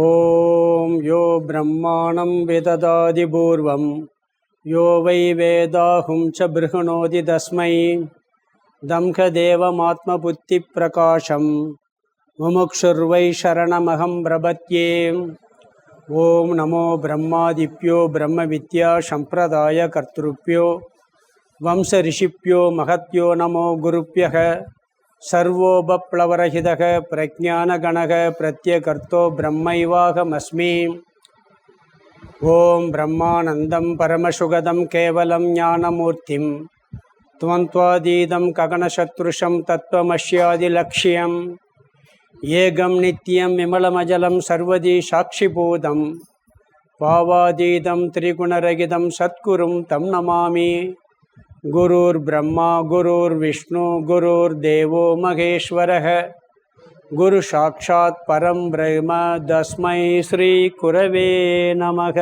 ஓம் யோ பிரம்மாணம் விததாதி பூர்வம் யோ வை வேதாஹும் ச பிருஹணோதி தஸ்மை தம்ஹதேவமாத்ம புத்தி பிரகாசம் முமுக்ஷுர்வை சரணமகம் பிரபத்யே. ஓம் நமோ பிரம்மாதிப்யோ பிரம்ம வித்யா சம்பிரதாய கர்த்ருப்யோ வம்ச ரிஷிப்யோ மகத்யோ நமோ குருப்யக. சர்வோபப்ளவரஹிதக பிரஜானகணக பிரத்யகர்த்தோ பிரம்மைவாகமஸ்மி. ஓம் பிரம்மானந்தம் பரமசுகதம் கேவலம் ஞானமூர்த்திம் துவந்த்வாதீதம் ககனசத்ருஷம் தத்துவமஸ்யாதிலக்ஷ்யம். ஏகம் நித்யம் விமலமஜலம் சர்வதி சாட்சிபூதம் பாவாதீதம் திரிகுணரகிதம் சத்குரும் தம் நமாமி. குருர் பிரம்மா குருர் விஷ்ணு குருர் தேவோ மகேஸ்வரः குரு சாட்சாத் பரம் பிரம்ம தஸ்மை ஸ்ரீ குரவே நமக.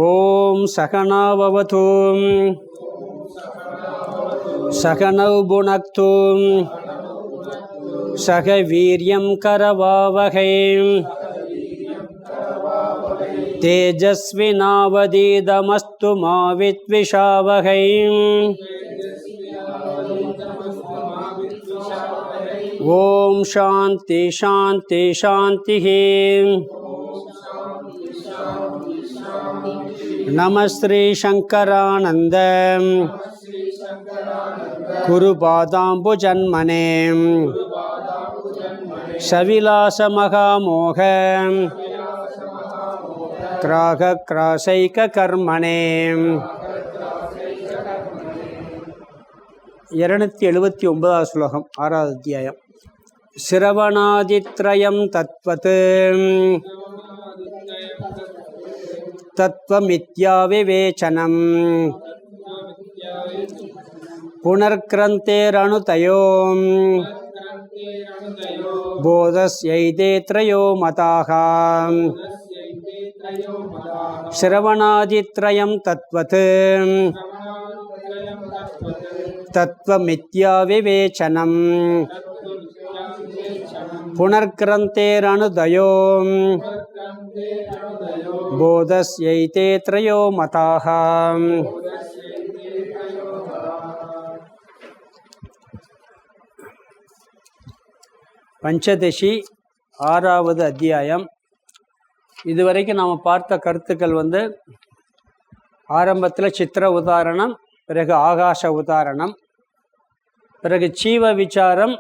ஓம் சகனா பவது சகனௌ புனக்து சக வீர்யம் கரவாவகை தேஜஸ்வினாவதீதமஸ்து மா வித்விஷாவகை. ஓம் சாந்தி சாந்தி சாந்தி. நமஸ்ரீ சங்கரானந்த குருபாதாம்புஜன்மனே சவிலாச மகாமோக கிராக கிராசைக கர்மணே. 279 ஸ்லோகம், 6வது அத்தியாயம். சிரவணாதித்ரயம் தத்வத் தத்வமித்யா விவேச்சனம் புனர்க்ரந்தேரணுதயோ போதஸ்யைதே த்ரயோ மதாः. சிரவணாதித்ரயம் தத்வத் தத்வமித்யா விவேச்சனம் புனர்க்ரந்தேரணுதயோ போதஸ்யைதே த்ரயோ மதாः. பஞ்சதசி 6வது அத்தியாயம். இதுவரைக்கும் நாம் பார்த்த கருத்துக்கள் ஆரம்பத்தில் சித்திர உதாரணம், பிறகு ஆகாச உதாரணம், பிறகு ஜீவ விசாரம்,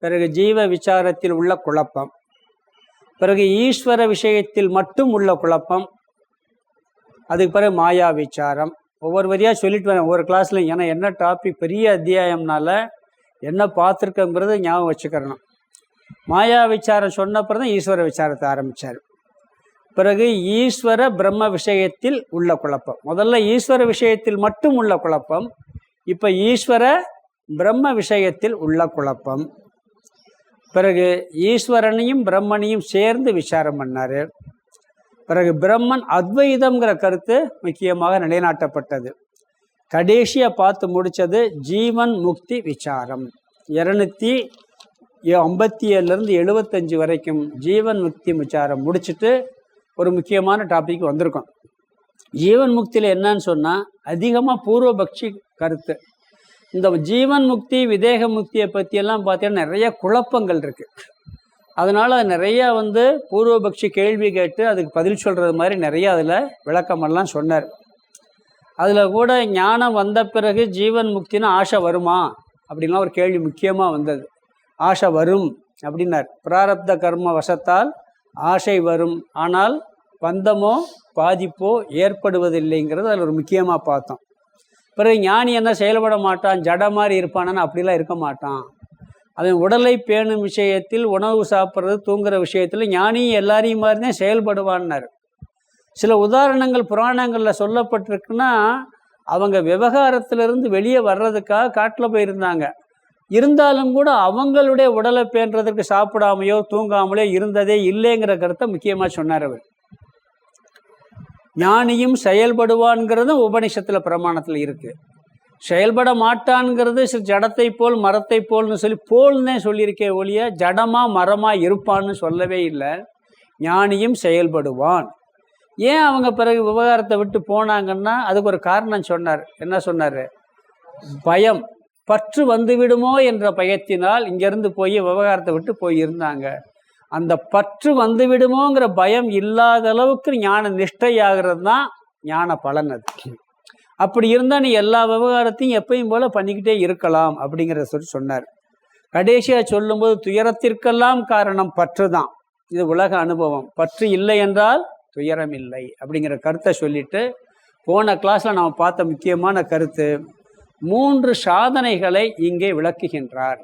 பிறகு ஜீவ விசாரத்தில் உள்ள குழப்பம், பிறகு ஈஸ்வர விஷயத்தில் மட்டும் உள்ள குழப்பம், அதுக்கு பிறகு மாயா விசாரம். ஒவ்வொரு வரியாக சொல்லிட்டு வரேன் ஒவ்வொரு கிளாஸில். ஏன்னா என்ன டாபிக், பெரிய அத்தியாயம்னால என்ன பார்த்துருக்கங்கிறது ஞாபகம் வச்சுக்கிறணும். மாயா விசாரம் சொன்னப்பறம் தான் ஈஸ்வர விசாரத்தை ஆரம்பித்தார். பிறகு ஈஸ்வர பிரம்ம விஷயத்தில் உள்ள குழப்பம். முதல்ல ஈஸ்வர விஷயத்தில் மட்டும் உள்ள குழப்பம், இப்போ ஈஸ்வர பிரம்ம விஷயத்தில் உள்ள குழப்பம். பிறகு ஈஸ்வரனையும் பிரம்மனையும் சேர்ந்து விசாரம் பண்ணார். பிறகு பிரம்மன் அத்வைதம்ங்கிற கருத்து முக்கியமாக நிலைநாட்டப்பட்டது. கடைசியாக பார்த்து முடித்தது ஜீவன் முக்தி விசாரம். 257லேருந்து 75 வரைக்கும் ஜீவன் முக்தி விசாரம் முடிச்சுட்டு ஒரு முக்கியமான டாபிக் வந்திருக்கோம். ஜீவன் முக்தியில் என்னன்னு சொன்னால் அதிகமாக பூர்வபக்ஷி கருத்து. இந்த ஜீவன் முக்தி விதேக முக்தியை பற்றியெல்லாம் பார்த்தீங்கன்னா நிறைய குழப்பங்கள் இருக்குது. அதனால் நிறையா பூர்வபக்ஷி கேள்வி கேட்டு அதுக்கு பதில் சொல்கிறது மாதிரி நிறையா அதில் விளக்கமெல்லாம் சொன்னார். அதில் கூட ஞானம் வந்த பிறகு ஜீவன் முக்தின்னு ஆசை வருமா அப்படின்லாம் ஒரு கேள்வி முக்கியமாக வந்தது. ஆசை வரும் அப்படின்னார். பிராரப்த கர்ம வசத்தால் ஆசை வரும், ஆனால் பந்தமோ பாதிப்போ ஏற்படுவதில்லைங்கிறது அதில் ஒரு முக்கியமாக பார்த்தோம். பிறகு ஞானி என்ன செயல்பட மாட்டான், ஜட மாதிரி இருப்பானான்னு அப்படிலாம் இருக்க மாட்டான். அவன் உடலை பேணும் விஷயத்தில், உணவு சாப்பிட்றது தூங்குற விஷயத்தில் ஞானி எல்லாரையும் மாதிரி தான் செயல்படுவான்னார். சில உதாரணங்கள் புராணங்களில் சொல்லப்பட்டிருக்குன்னா அவங்க விவகாரத்திலிருந்து வெளியே வர்றதுக்காக காட்டில் போயிருந்தாங்க. இருந்தாலும் கூட அவங்களுடைய உடலை பேணுறதுக்கு சாப்பிடாமையோ தூங்காமலையோ இருந்ததே இல்லைங்கிற கருத்தை முக்கியமாக சொன்னார் அவர். ஞானியும் செயல்படுவான்கிறதும் உபனிஷத்துல பிரமாணத்துல இருக்கு. செயல்பட மாட்டான்ங்கிறது ஜடத்தை போல் மரத்தை போல்னு சொல்லி போல்னே சொல்லியிருக்கே ஒழிய ஜடமா மரமா இருப்பான்னு சொல்லவே இல்லை. ஞானியும் செயல்படுவான். ஏன் அவங்க பிறகு விவகாரத்தை விட்டு போனாங்கன்னா அதுக்கு ஒரு காரணம் சொன்னார். என்ன சொன்னார்? பயம், பற்று வந்து விடுமோ என்ற பயத்தினால் இங்கேருந்து போய் விவகாரத்தை விட்டு போய் இருந்தாங்க. அந்த பற்று வந்து விடுமோங்கிற பயம் இல்லாத அளவுக்கு ஞான நிஷ்டையாகிறது தான் ஞான பலன். அது அப்படி இருந்தால் நீ எல்லா விவகாரத்தையும் எப்பயும் போல பண்ணிக்கிட்டே இருக்கலாம் அப்படிங்கிறத சொல்லி சொன்னார். கடைசியாக சொல்லும்போது துயரத்திற்கெல்லாம் காரணம் பற்று தான். இது உலக அனுபவம். பற்று இல்லை என்றால் துயரம் இல்லை அப்படிங்கிற கருத்தை சொல்லிட்டு போன கிளாஸில் நம்ம பார்த்த முக்கியமான கருத்து 3 சாதனைகளை இங்கே விளக்குகின்றார்.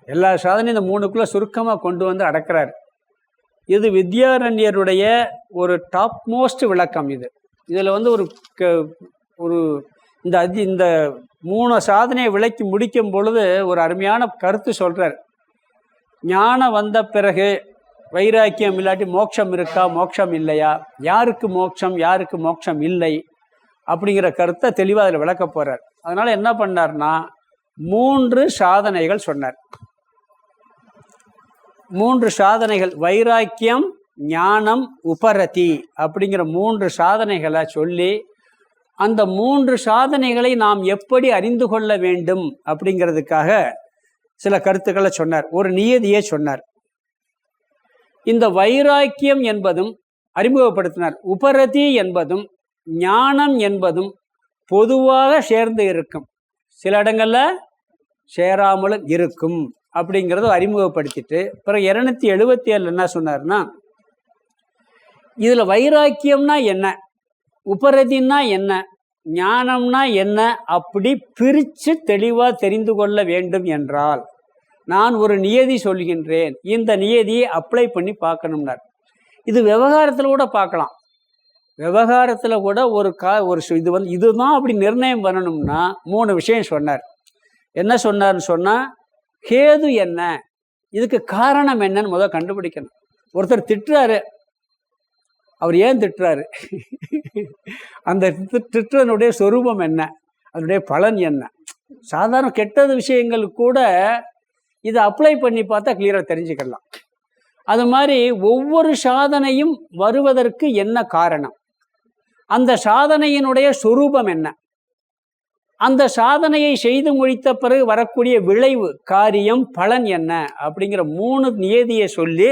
எல்லா சாதனையும் இந்த 3க்குள்ளே சுருக்கமாக கொண்டு வந்து அடக்கிறார். இது வித்யாரண்யருடைய ஒரு டாப் மோஸ்ட் விளக்கம். இதில் வந்து ஒரு இந்த 3 சாதனையை விளக்கி முடிக்கும் பொழுது ஒரு அருமையான கருத்து சொல்கிறார். ஞானம் வந்த பிறகு வைராக்கியம் இல்லாட்டி மோட்சம் இருக்கா, மோட்சம் இல்லையா, யாருக்கு மோட்சம் யாருக்கு மோட்சம் இல்லை அப்படிங்கிற கருத்தை தெளிவாக அதில் விளக்க போகிறார். அதனால் என்ன பண்ணார்னா 3 சாதனைகள் சொன்னார். 3 சாதனைகள், வைராக்கியம், ஞானம், உபரதி அப்படிங்கிற 3 சாதனைகளை சொல்லி அந்த 3 சாதனைகளை நாம் எப்படி அறிந்து கொள்ள வேண்டும் அப்படிங்கிறதுக்காக சில கருத்துக்களை சொன்னார். ஒரு நியதியை சொன்னார். இந்த வைராக்கியம் என்பதும் அறிமுகப்படுத்தினார். உபரதி என்பதும் ஞானம் என்பதும் பொதுவாக சேர்ந்து இருக்கும், சில இடங்களில் சேராமலும் இருக்கும் அப்படிங்கிறத அறிமுகப்படுத்திட்டு பிறகு 277 என்ன சொன்னார்னா, இதில் வைராக்கியம்னா என்ன, உபரதின்னா என்ன, ஞானம்னா என்ன அப்படி பிரித்து தெளிவாக தெரிந்து கொள்ள வேண்டும் என்றால் நான் ஒரு நியதி சொல்கின்றேன், இந்த நியதியை அப்ளை பண்ணி பார்க்கணும்னார். இது விவகாரத்தில் கூட பார்க்கலாம். விவகாரத்தில் கூட ஒரு இது வந்து இதுதான் அப்படி நிர்ணயம் பண்ணணும்னா 3 விஷயம் சொன்னார். என்ன சொன்னார்னு சொன்னால், கேது என்ன, இதுக்கு காரணம் என்னன்னு முதல் கண்டுபிடிக்கணும். ஒருத்தர் திட்டுறாரு, அவர் ஏன் திட்டுறாரு, அந்த திட்டுறனுடைய சொரூபம் என்ன, அதனுடைய பலன் என்ன. சாதாரண கெட்டது விஷயங்கள் கூட இதை அப்ளை பண்ணி பார்த்தா கிளியராக தெரிஞ்சுக்கலாம். அது மாதிரி ஒவ்வொரு சாதனையும் வருவதற்கு என்ன காரணம், அந்த சாதனையினுடைய சொரூபம் என்ன, அந்த சாதனையை செய்து முடித்த பிறகு வரக்கூடிய விளைவு, காரியம், பலன் என்ன அப்படிங்கிற 3 நியதியை சொல்லி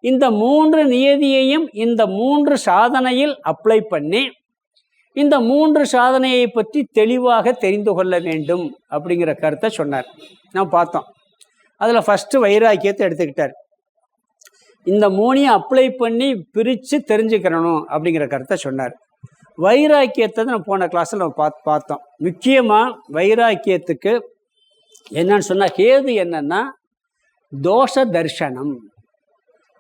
இந்த 3 நியதியையும் இந்த 3 சாதனையில் அப்ளை பண்ணி இந்த 3 சாதனையை பற்றி தெளிவாக தெரிந்து கொள்ள வேண்டும் அப்படிங்கிற கருத்தை சொன்னார். நான் பார்த்தோம். அதில் ஃபஸ்ட்டு வைராக்கியத்தை எடுத்துக்கிட்டார். இந்த 3ஐயும் அப்ளை பண்ணி பிரித்து தெரிஞ்சுக்கிறணும் அப்படிங்கிற கருத்தை சொன்னார். வைராக்கியத்தை நம்ம போன கிளாஸில் நம்ம பார்த்தோம். முக்கியமாக வைராக்கியத்துக்கு என்னன்னு சொன்னால், கேது என்னன்னா தோஷ தர்சனம்,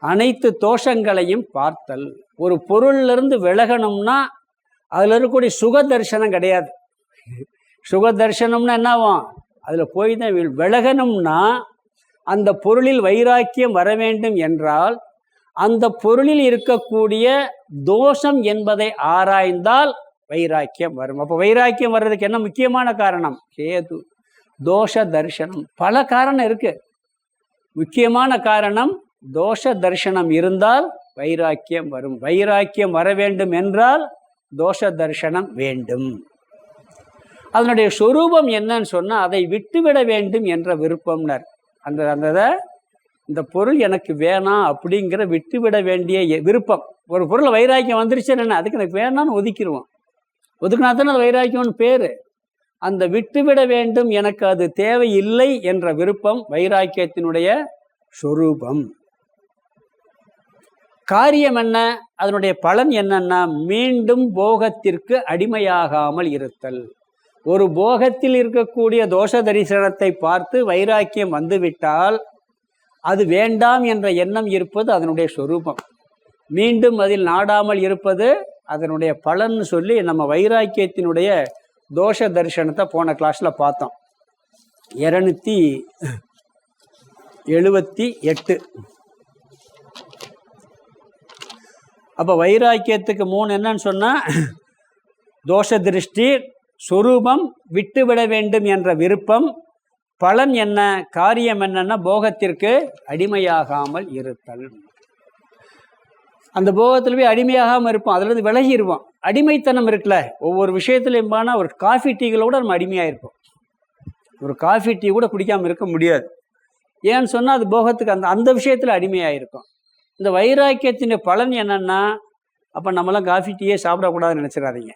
அனைத்து தோஷங்களையும் பார்த்தல். ஒரு பொருளிலிருந்து விலகணும்னா அதில் இருக்கக்கூடிய சுக தரிசனம் கிடையாது. சுக தரிசனம்னா என்னவாம், அதில் போய் தான் விலகணும்னா அந்த பொருளில் வைராக்கியம் வர வேண்டும் என்றால் அந்த பொருளில் இருக்கக்கூடிய தோஷம் என்பதை ஆராய்ந்தால் வைராக்கியம் வரும். அப்போ வைராக்கியம் வர்றதுக்கு என்ன முக்கியமான காரணம்? கேது, தோஷ தரிசனம். பல காரணம் இருக்கு. முக்கியமான காரணம் தோஷ தரிசனம் இருந்தால் வைராக்கியம் வரும். வைராக்கியம் வர வேண்டும் என்றால் தோஷ தரிசனம் வேண்டும். அதனுடைய சொரூபம் என்னன்னு சொன்னால், அதை விட்டுவிட வேண்டும் என்ற விருப்பம்னர். இந்த பொருள் எனக்கு வேணாம் அப்படிங்கிற விட்டுவிட வேண்டிய விருப்பம். ஒரு பொருள் வைராக்கியம் வந்துருச்சுன்னு என்ன, அதுக்கு எனக்கு வேணான்னு ஒதுக்கிடுவோம். ஒதுக்கினா தானே அது வைராக்கியம்னு பேர். அந்த விட்டுவிட வேண்டும், எனக்கு அது தேவையில்லை என்ற விருப்பம் வைராக்கியத்தினுடைய சொரூபம். காரியம் என்ன, அதனுடைய பலன் என்னன்னா, மீண்டும் போகத்திற்கு அடிமையாகாமல் இருத்தல். ஒரு போகத்தில் இருக்கக்கூடிய தோஷ தரிசனத்தை பார்த்து வைராக்கியம் வந்துவிட்டால் அது வேண்டாம் என்ற எண்ணம் இருப்பது அதனுடைய சொரூபம். மீண்டும் அதில் நாடாமல் இருப்பது அதனுடைய பலன் சொல்லி நம்ம வைராக்கியத்தினுடைய தோஷ தரிசனத்தை போன கிளாஸில் பார்த்தோம். 278 அப்போ வைராக்கியத்துக்கு 3 என்னன்னு சொன்னால், தோஷ திருஷ்டி, சொரூபம், விட்டுவிட வேண்டும் என்ற விருப்பம், பலன் என்ன, காரியம் என்னன்னா போகத்திற்கு அடிமையாகாமல் இருத்தல். அந்த போகத்தில் போய் அடிமையாகாமல் இருப்போம், அதுலேருந்து விலகிடுவோம். அடிமைத்தனம் இருக்குல்ல, ஒவ்வொரு விஷயத்துலையும் போனால் ஒரு காஃபி டீகளோட நம்ம அடிமையாக இருப்போம். ஒரு காஃபி டீ கூட குடிக்காமல் இருக்க முடியாது. ஏன்னு சொன்னால் அது போகத்துக்கு அந்த விஷயத்தில் அடிமையாக இருக்கும். இந்த வைராக்கியத்தின் பலன் என்னன்னா, அப்போ நம்மளாம் காஃபி டீயே சாப்பிடக்கூடாதுன்னு நினச்சிடாதீங்க.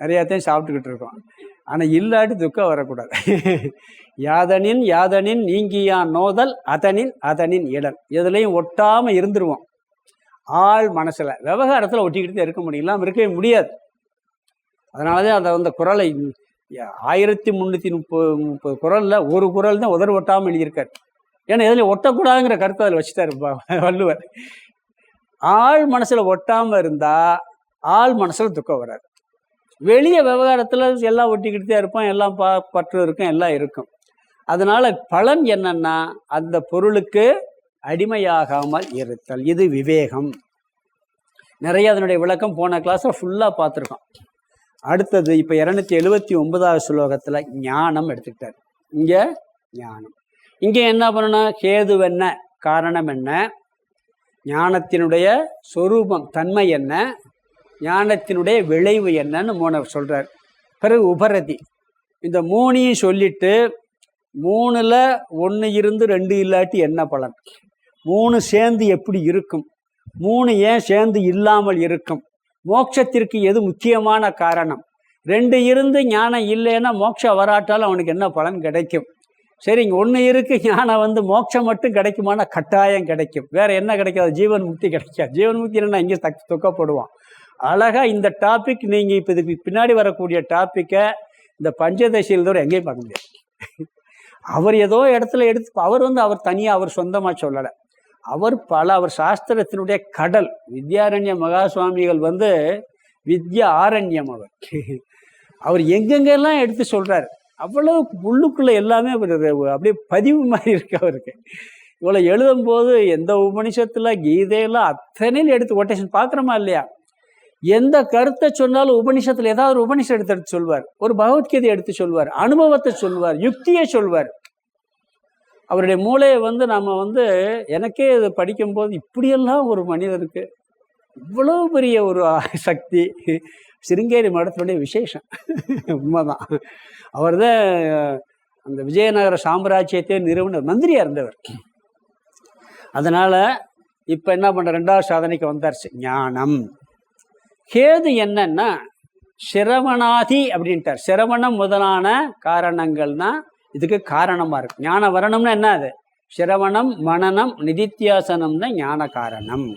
நிறையாத்தையும் சாப்பிட்டுக்கிட்டு இருக்கோம். ஆனால் இல்லாட்டி துக்கம் வரக்கூடாது. யாதனின் யாதனின் நீங்கியான் நோதல் அதனின் இடல். எதுலையும் ஒட்டாமல் இருந்துருவோம். ஆள் மனசில் விவகாரத்தில் ஒட்டிக்கிட்டு இருக்க முடியலாம், இருக்கவே முடியாது. அதனால தான் அதை அந்த குறளை 1330 குறளில் ஒரு குறள் தான் உதறு ஒட்டாமல் எழுதியிருக்காரு. ஏன்னா எதில் ஒட்டக்கூடாதுங்கிற கருத்தை அதில் வச்சுட்டாரு வள்ளுவர். ஆள் மனசில் ஒட்டாமல் இருந்தால் ஆள் மனசில் துக்கம் வராது. வெளியே விவகாரத்தில் எல்லாம் ஒட்டிக்கிட்டு தான் இருப்போம், எல்லாம் பற்று இருக்கும், எல்லாம் இருக்கும். அதனால பலன் என்னன்னா, அந்த பொருளுக்கு அடிமையாகாமல் இருத்தல். இது விவேகம். நிறைய அதனுடைய விளக்கம் போன கிளாஸில் ஃபுல்லாக பார்த்துருக்கோம். அடுத்தது இப்போ 279வது ஸ்லோகத்தில் ஞானம் எடுத்துக்கிட்டார். இங்கே ஞானம், இங்கே என்ன பண்ணணும், கேதுவென்ன, காரணம் என்ன, ஞானத்தினுடைய சொரூபம் தன்மை என்ன, ஞானத்தினுடைய விளைவு என்னன்னு 3 சொல்கிறார். பிறகு உபரதி, இந்த 3ஐயும் சொல்லிட்டு 3ல் 1 இருந்து 2 இல்லாட்டி என்ன பலன், 3 சேர்ந்து எப்படி இருக்கும், 3 ஏன் சேர்ந்து இல்லாமல் இருக்கும், மோட்சத்திற்கு எது முக்கியமான காரணம், 2 இருந்து ஞானம் இல்லைன்னா மோட்சம் வராட்டாலும் அவனுக்கு என்ன பலன் கிடைக்கும். சரி, இங்கே 1 இருக்குது, ஞானம் மோட்சம் மட்டும் கிடைக்குமானா கட்டாயம் கிடைக்கும். வேறு என்ன கிடைக்காது, ஜீவன் முக்தி கிடைக்காது. ஜீவன் முக்தி இல்லைன்னா இங்கே தொக்கப்படுவான். அழகாக இந்த டாபிக் நீங்கள் இப்போ இதுக்கு பின்னாடி வரக்கூடிய டாப்பிக்கை இந்த பஞ்சதசியில் எங்கேயும் பார்க்க முடியாது. அவர் ஏதோ இடத்துல எடுத்து அவர் தனியாக அவர் சொந்தமாக சொல்லலை. அவர் சாஸ்திரத்தினுடைய கடல். வித்யாரண்ய மகாசுவாமிகள் வித்யா ஆரண்யம். அவர் எங்கெங்கெல்லாம் எடுத்து சொல்கிறார். அவ்வளோ உள்ளுக்குள்ளே எல்லாமே அப்படியே பதிவு மாதிரி இருக்கு அவருக்கு. இவ்வளோ எழுதும்போது எந்த உபனிஷத்தில் கீதையெல்லாம் அத்தனையில் எடுத்து கொட்டேஷன் பார்க்குறோமா இல்லையா. எந்த கருத்தை சொன்னாலும் உபனிஷத்தில் ஏதாவது ஒரு உபனிஷம் எடுத்து சொல்வார், ஒரு பகவத்கீதை எடுத்து சொல்வார், அனுபவத்தை சொல்வார், யுக்தியை சொல்வார். அவருடைய மூளையை நம்ம எனக்கே இதை படிக்கும்போது இப்படியெல்லாம் ஒரு மனிதருக்கு இவ்வளோ பெரிய ஒரு சக்தி. சிருங்கேரி மடத்தினுடைய விசேஷம் உண்மைதான். அவர் தான் அந்த விஜயநகர சாம்ராஜ்யத்தை நிறுவனர், மந்திரியாக இருந்தவர். அதனால் இப்போ என்ன பண்ணுற, 2வது சாதனைக்கு வந்தார்ச்சு, ஞானம். கேது என்னன்னா சிரவணாதி அப்படின்ட்டார். சிரவணம் முதலான காரணங்கள்னா இதுக்கு காரணமாக இருக்கு. ஞானம் வரணும்னா என்ன, அது சிரவணம், மனனம், நிதித்தியாசனம் தான் ஞான காரணம்.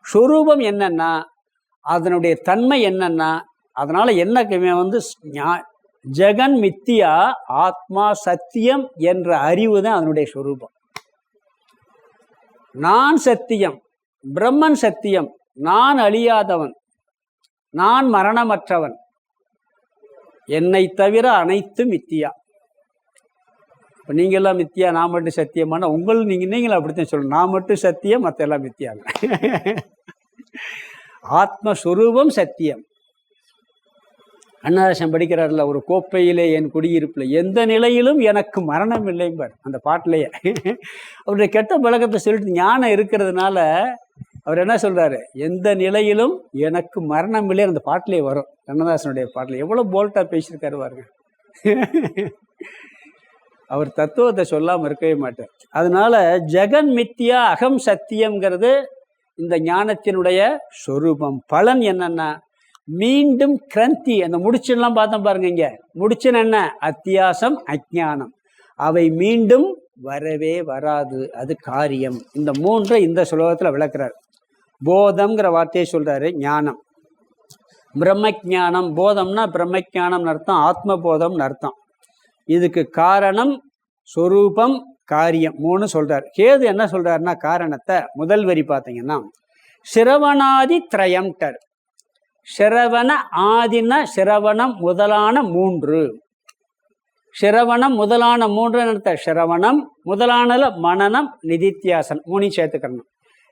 ஸ்வரூபம் என்னன்னா அதனுடைய தன்மை என்னன்னா, அதனால என்ன ஜெகன் மித்தியா, ஆத்மா சத்தியம் என்ற அறிவு தான் அதனுடைய ஸ்வரூபம். நான் சத்தியம், பிரம்மன் சத்தியம், நான் அழியாதவன், நான் மரணமற்றவன், என்னை தவிர அனைத்தும் மித்தியா. இப்போ நீங்கள்லாம் மித்தியா, நான் மட்டும் சத்தியமான நீங்களும் அப்படித்தான் சொல்லணும். நான் மட்டும் சத்தியம், மற்ற எல்லாம் மித்தியாங்க. ஆத்மஸ்வரூபம் சத்தியம். அண்ணாதாசன் படிக்கிறார்ல, ஒரு கோப்பையிலே என் குடியிருப்பில் எந்த நிலையிலும் எனக்கு மரணம் இல்லைம்பார் அந்த பாட்டிலேயே. அவருடைய கெட்ட பழக்கத்தை சொல்லிட்டு ஞானம் இருக்கிறதுனால அவர் என்ன சொல்றாரு, எந்த நிலையிலும் எனக்கு மரணம் இல்லை அந்த பாட்டிலே வரும். கண்ணதாசனுடைய பாட்டில் எவ்வளோ போல்ட்டாக பேசியிருக்காரு பாருங்க. அவர் தத்துவத்தை சொல்லாமல் இருக்கவே மாட்டார். அதனால ஜெகன் மித்தியா அகம் சத்தியம்ங்கிறது இந்த ஞானத்தினுடைய சொரூபம். பலன் என்னன்னா மீண்டும் கிரந்தி, அந்த முடிச்சுலாம் பார்த்தோம் பாருங்க. இங்க முடிச்சுன்னு என்ன, அத்தியாசம், அஜ்ஞானம், அவை மீண்டும் வரவே வராது, அது காரியம். இந்த 3 இந்த ஸ்லோகத்தில் விளக்குறார். போதம்ங்கிற வார்த்தையை சொல்றாரு, ஞானம், பிரம்மஜானம். போதம்னா பிரம்மஜானம்னு அர்த்தம், ஆத்மபோதம்னு அர்த்தம். இதுக்கு காரணம், சொரூபம், காரியம் 3 சொல்றார். கேது என்ன சொல்றாருன்னா காரணத்தை முதல் வரி பார்த்தீங்கன்னா சிரவணாதி திரயம்டர். சிரவண ஆதின சிரவணம் முதலான 3. சிரவணம் முதலான 3 சிரவணம் முதலானல மனனம், நிதித்தியாசனம் 3 சேர்த்துக்கணும்.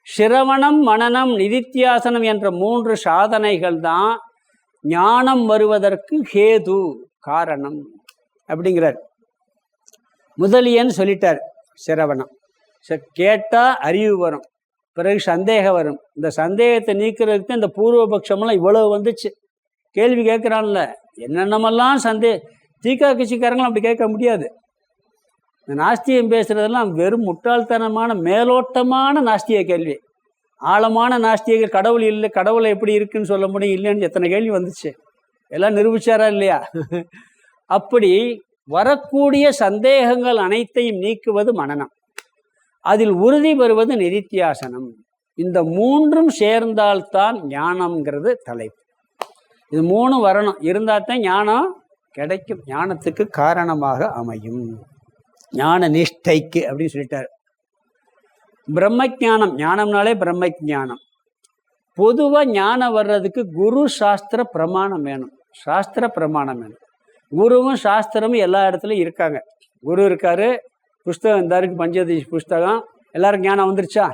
சிரவணம், மனனம், நிதித்தியாசனம் என்ற 3 சாதனைகள் தான் ஞானம் வருவதற்கு ஹேது, காரணம் அப்படிங்கிறார். முதலியன்னு சொல்லிட்டார். சிரவணம் கேட்டா அறிவு வரும், பிறகு சந்தேகம் வரும். இந்த சந்தேகத்தை நீக்கிறதுக்கு இந்த பூர்வபக்ஷமெல்லாம் இவ்வளவு வந்துச்சு. கேள்வி கேட்குறான்ல, என்னென்னமெல்லாம் தீக்கா கட்சிக்காரங்களும் அப்படி கேட்க முடியாது. இந்த நாஸ்தியம் பேசுறதெல்லாம் வெறும் முட்டாள்தனமான மேலோட்டமான நாஸ்திய கேள்வி. ஆழமான நாஸ்தியர்கள் கடவுள் இல்லை, கடவுளை எப்படி இருக்குன்னு சொல்ல முடியும், இல்லைன்னு எத்தனை கேள்வி வந்துச்சு. எல்லாம் நிரூபிச்சாரா இல்லையா? அப்படி வரக்கூடிய சந்தேகங்கள் அனைத்தையும் நீக்குவது மனனம், அதில் உறுதி பெறுவது நிதித்தியாசனம். இந்த 3ம் சேர்ந்தால்தான் ஞானம்ங்கிறது தலைப்பு. இது 3 வரணும், இருந்தால் தான் ஞானம் கிடைக்கும், ஞானத்துக்கு காரணமாக அமையும், ஞான நிஷ்டைக்கு அப்படின்னு சொல்லிட்டார். பிரம்மஜானம், ஞானம்னாலே பிரம்மஜானம். பொதுவாக ஞானம் வர்றதுக்கு குரு சாஸ்திர பிரமாணம் வேணும், சாஸ்திர பிரமாணம் வேணும். குருவும் சாஸ்திரமும் எல்லா இடத்துலையும் இருக்காங்க. குரு இருக்காரு, புஸ்தகம் இந்த இருக்கு, பஞ்சதசி புஸ்தகம், எல்லாருக்கும் ஞானம் வந்துருச்சா?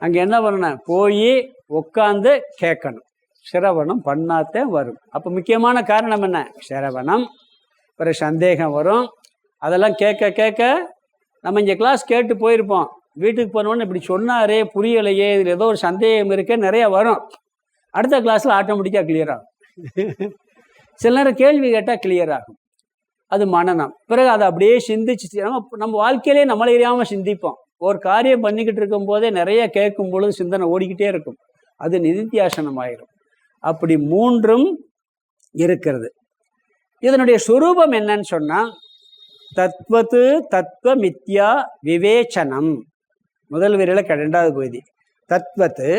அங்கே என்ன பண்ணணும்? போய் உட்காந்து கேட்கணும், சிரவணம் பண்ணாத்தே வரும். அப்போ முக்கியமான காரணம் என்ன? சிரவணம். பிறகு சந்தேகம் வரும். அதெல்லாம் கேட்க கேட்க நம்ம இங்கே கிளாஸ் கேட்டு போயிருப்போம், வீட்டுக்கு போனோன்னு இப்படி சொன்னாரே புரியலையே, இதில் ஏதோ ஒரு சந்தேகம் இருக்கே, நிறையா வரும். அடுத்த கிளாஸில் ஆட்டோமேட்டிக்காக கிளியர் ஆகும். சில நேரம் கேள்வி கேட்டால் கிளியர் ஆகும். அது மனனம். பிறகு அதை அப்படியே சிந்திச்சு நம்ம வாழ்க்கையிலே நம்மளை அறியாமல் சிந்திப்போம். ஒரு காரியம் பண்ணிக்கிட்டு இருக்கும் போதே நிறைய கேட்கும் பொழுது சிந்தனை ஓடிக்கிட்டே இருக்கும், அது நிதித்தியாசனம் ஆயிரும். அப்படி 3ம் இருக்கிறது. இதனுடைய சுரூபம் என்னன்னு சொன்னால், தத்வத்து தத்துவ மித்யா விவேச்சனம். முதல் வரியில 2வது பகுதி. தத்வத்து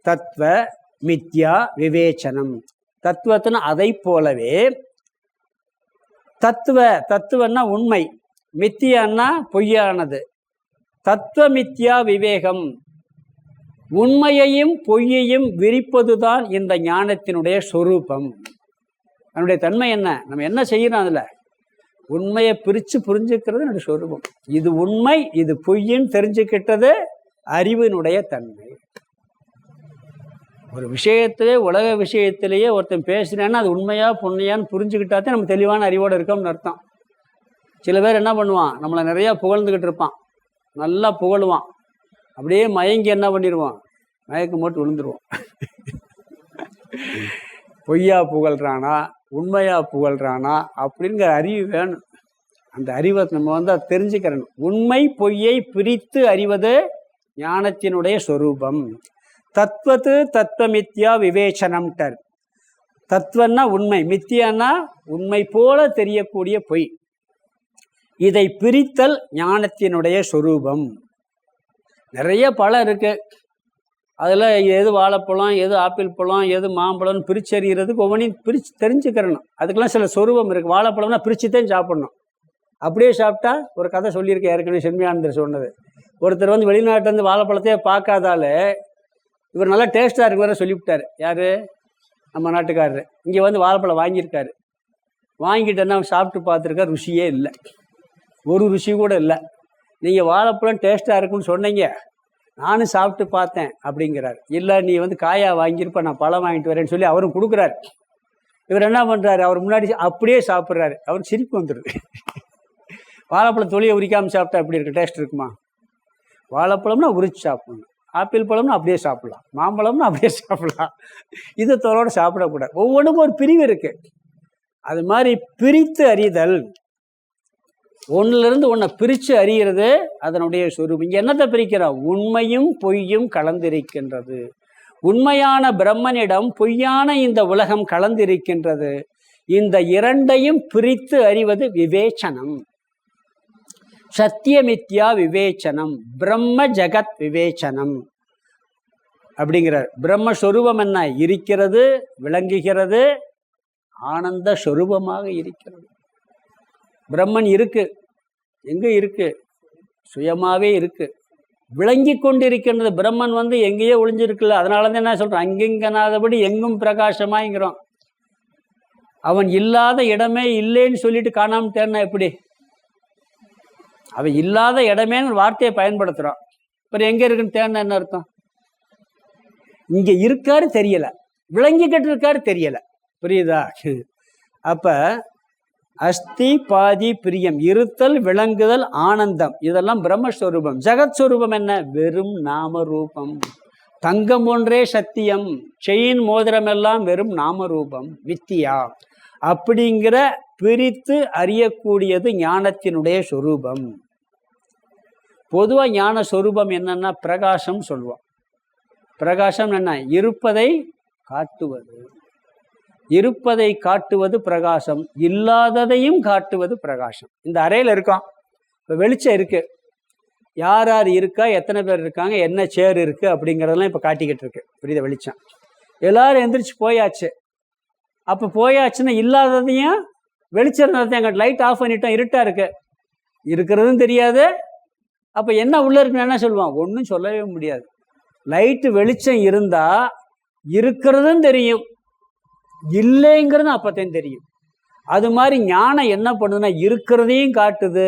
தத்துவ மித்யா விவேச்சனம். தத்துவத்துன்னு அதை போலவே, தத்துவன்னா உண்மை, மித்தியான்னா பொய்யானது. தத்துவ மித்யா விவேகம், உண்மையையும் பொய்யையும் விரிப்பதுதான் இந்த ஞானத்தினுடைய சொரூபம். அதனுடைய தன்மை என்ன? நம்ம என்ன செய்யணும்? அதில் உண்மையை பிரித்து புரிஞ்சுக்கிறது என்னுடைய சொரூபம். இது உண்மை, இது பொய்ன்னு தெரிஞ்சுக்கிட்டது அறிவினுடைய தன்மை. ஒரு விஷயத்திலே, உலக விஷயத்திலேயே ஒருத்தன் பேசுகிறேன்னா அது உண்மையா பொண்ணையான்னு புரிஞ்சுக்கிட்டாதான் நம்ம தெளிவான அறிவோடு இருக்கோம்னு அர்த்தம். சில பேர் என்ன பண்ணுவான், நம்மளை நிறையா புகழ்ந்துக்கிட்டு இருப்பான், நல்லா புகழுவான், அப்படியே மயங்கி என்ன பண்ணிடுவான், மயக்கம் போட்டு விழுந்துருவான். பொய்யா புகழ்றானா உண்மையா புகழ்றானா அப்படிங்கிற அறிவு வேணும். அந்த அறிவை நம்ம அதை தெரிஞ்சுக்கிறணும். உண்மை பொய்யை பிரித்து அறிவது ஞானத்தினுடைய சொரூபம். தத்வத்து தத்துவ மித்யா விவேச்சனம்டர். தத்துவன்னா உண்மை, மித்தியானா உண்மை போல தெரியக்கூடிய பொய். இதை பிரித்தல் ஞானத்தினுடைய சொரூபம். நிறைய பழம் இருக்கு, அதில் எது வாழைப்பழம், எது ஆப்பிள் பழம், எது மாம்பழம்னு பிரிச்சறிகிறதுக்கு ஒவ்வொன்றையும் பிரித்து தெரிஞ்சுக்கிறணும். அதுக்கெல்லாம் சில சொரூபம் இருக்குது. வாழைப்பழம்னா பிரிச்சுதான் சாப்பிட்ணும். அப்படியே சாப்பிட்டா, ஒரு கதை சொல்லியிருக்கேன் ஏற்கனவே, சென்மியானந்தர் சொன்னது. ஒருத்தர் வந்து வெளிநாட்டிலேருந்து வாழைப்பழத்தையே பார்க்காதால இவர் நல்லா டேஸ்ட்டாக இருக்கு வேற சொல்லிவிட்டார். யார்? நம்ம நாட்டுக்காரரு. இங்கே வந்து வாழைப்பழம் வாங்கியிருக்காரு. வாங்கிட்டேன்னா சாப்பிட்டு பார்த்துருக்கார், ருசியே இல்லை, ஒரு ருசி கூட இல்லை. நீங்கள் வாழைப்பழம் டேஸ்ட்டாக இருக்குன்னு சொன்னீங்க, நானும் சாப்பிட்டு பார்த்தேன் அப்படிங்கிறார். இல்லை, நீ வந்து காயா வாங்கியிருப்ப, நான் பழம் வாங்கிட்டு வரேன்னு சொல்லி அவரும் கொடுக்குறாரு. இவர் என்ன பண்ணுறாரு, அவர் முன்னாடி அப்படியே சாப்பிட்றாரு. அவர் சிரிப்பு வந்துடுது. வாழைப்பழம் தொலியை உரிக்காமல் சாப்பிட்டா எப்படி இருக்கு, டேஸ்ட் இருக்குமா? வாழைப்பழம்னா உரிச்சு சாப்பிடணும், ஆப்பிள் பழம்னா அப்படியே சாப்பிடலாம், மாம்பழம்னா அப்படியே சாப்பிடலாம், இது தோலோடு சாப்பிடக்கூடாது. ஒவ்வொன்றுக்கும் ஒரு பிரிவு இருக்கு. அது மாதிரி பிரித்து அறிதல், ஒன்றிலிருந்து ஒன்றை பிரித்து அறிகிறது அதனுடைய சொரூபம். இங்கே என்னத்தை பிரிக்கிறோம்? உண்மையும் பொய்யும் கலந்திருக்கின்றது. உண்மையான பிரம்மனிடம் பொய்யான இந்த உலகம் கலந்திருக்கின்றது. இந்த இரண்டையும் பிரித்து அறிவது விவேச்சனம். சத்தியமித்யா விவேச்சனம், பிரம்ம ஜகத் விவேச்சனம் அப்படிங்கிறார். பிரம்மஸ்வரூபம் என்ன? இருக்கிறது, விளங்குகிறது, ஆனந்த ஸ்வரூபமாக இருக்கிறது. பிரம்மன் இருக்கு, எங்கே இருக்கு? சுயமாகவே இருக்கு, விளங்கி கொண்டிருக்கின்றது. பிரம்மன் வந்து எங்கேயோ ஒளிஞ்சிருக்குல்ல, அதனால தான் என்ன சொல்கிறோம், அங்கெங்கனாதபடி எங்கும் பிரகாசமாங்கிறோம். அவன் இல்லாத இடமே இல்லைன்னு சொல்லிட்டு காணாமல் தேர்னா எப்படி? அவன் இல்லாத இடமேன்னு ஒரு வார்த்தையை பயன்படுத்துகிறான். அப்புறம் எங்கே இருக்குன்னு தேடினா என்ன அர்த்தம்? இங்கே இருக்காரு தெரியலை, விளங்கிக்கிட்டு இருக்காரு தெரியலை. புரியுதா? அப்போ அஸ்தி பாதி பிரியம், இருத்தல் விளங்குதல் ஆனந்தம், இதெல்லாம் பிரம்மஸ்வரூபம். ஜெகத் ஸ்வரூபம் என்ன? வெறும் நாம ரூபம். தங்கம் ஒன்றே சத்தியம், செயின் மோதிரம் எல்லாம் வெறும் நாம ரூபம், வித்தியா. அப்படிங்கிற பிரித்து அறியக்கூடியது ஞானத்தினுடைய சொரூபம். பொதுவாக ஞான சொரூபம் என்னன்னா பிரகாசம் சொல்லுவோம். பிரகாசம் என்ன? இருப்பதை காட்டுவது. இருப்பதை காட்டுவது பிரகாசம், இல்லாததையும் காட்டுவது பிரகாசம். இந்த அறையில் இருக்கோம், இப்போ வெளிச்சம் இருக்கு, யார் யார் இருக்கா, எத்தனை பேர் இருக்காங்க, என்ன சேர் இருக்கு அப்படிங்கிறதெல்லாம் இப்போ காட்டிக்கிட்டு இருக்கு. புரியுத? வெளிச்சம். எல்லாரும் எந்திரிச்சு போயாச்சு. அப்போ போயாச்சுன்னா இல்லாததையும் வெளிச்சம் அங்கே லைட் ஆஃப் பண்ணிட்டோம், இருட்டா இருக்கு, இருக்கிறதும் தெரியாது. அப்போ என்ன உள்ள இருக்குன்னு என்ன சொல்லுவான்? ஒன்றும் சொல்லவே முடியாது. லைட்டு வெளிச்சம் இருந்தா இருக்கிறதும் தெரியும், இல்லைங்கிறது அப்பத்தையும் தெரியும். அது மாதிரி ஞானம் என்ன பண்ணுதுன்னா இருக்கிறதையும் காட்டுது,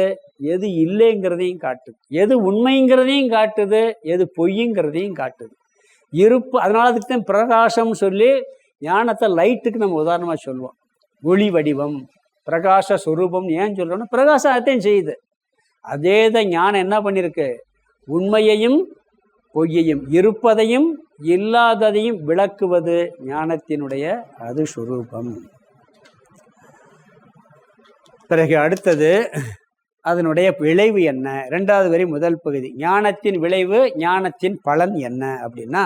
எது இல்லைங்கிறதையும் காட்டுது, எது உண்மைங்கிறதையும் காட்டுது, எது பொய்யுங்கிறதையும் காட்டுது. இருப்பு. அதனால அதுக்கு தான் பிரகாசம் சொல்லி ஞானத்தை லைட்டுக்கு நம்ம உதாரணமாக சொல்லுவோம். ஒளி வடிவம், பிரகாச சொரூபம். ஏன் சொல்றோம்னா பிரகாசத்தையும் செய்யுது. அதே தான் ஞானம் என்ன பண்ணியிருக்கு? உண்மையையும் பொய்யையும், இருப்பதையும் இல்லாததையும் விளக்குவது ஞானத்தினுடைய அது சொரூபம். பிறகு அடுத்தது அதனுடைய விளைவு என்ன? இரண்டாவது வரி முதல் பகுதி. ஞானத்தின் விளைவு, ஞானத்தின் பலன் என்ன அப்படின்னா,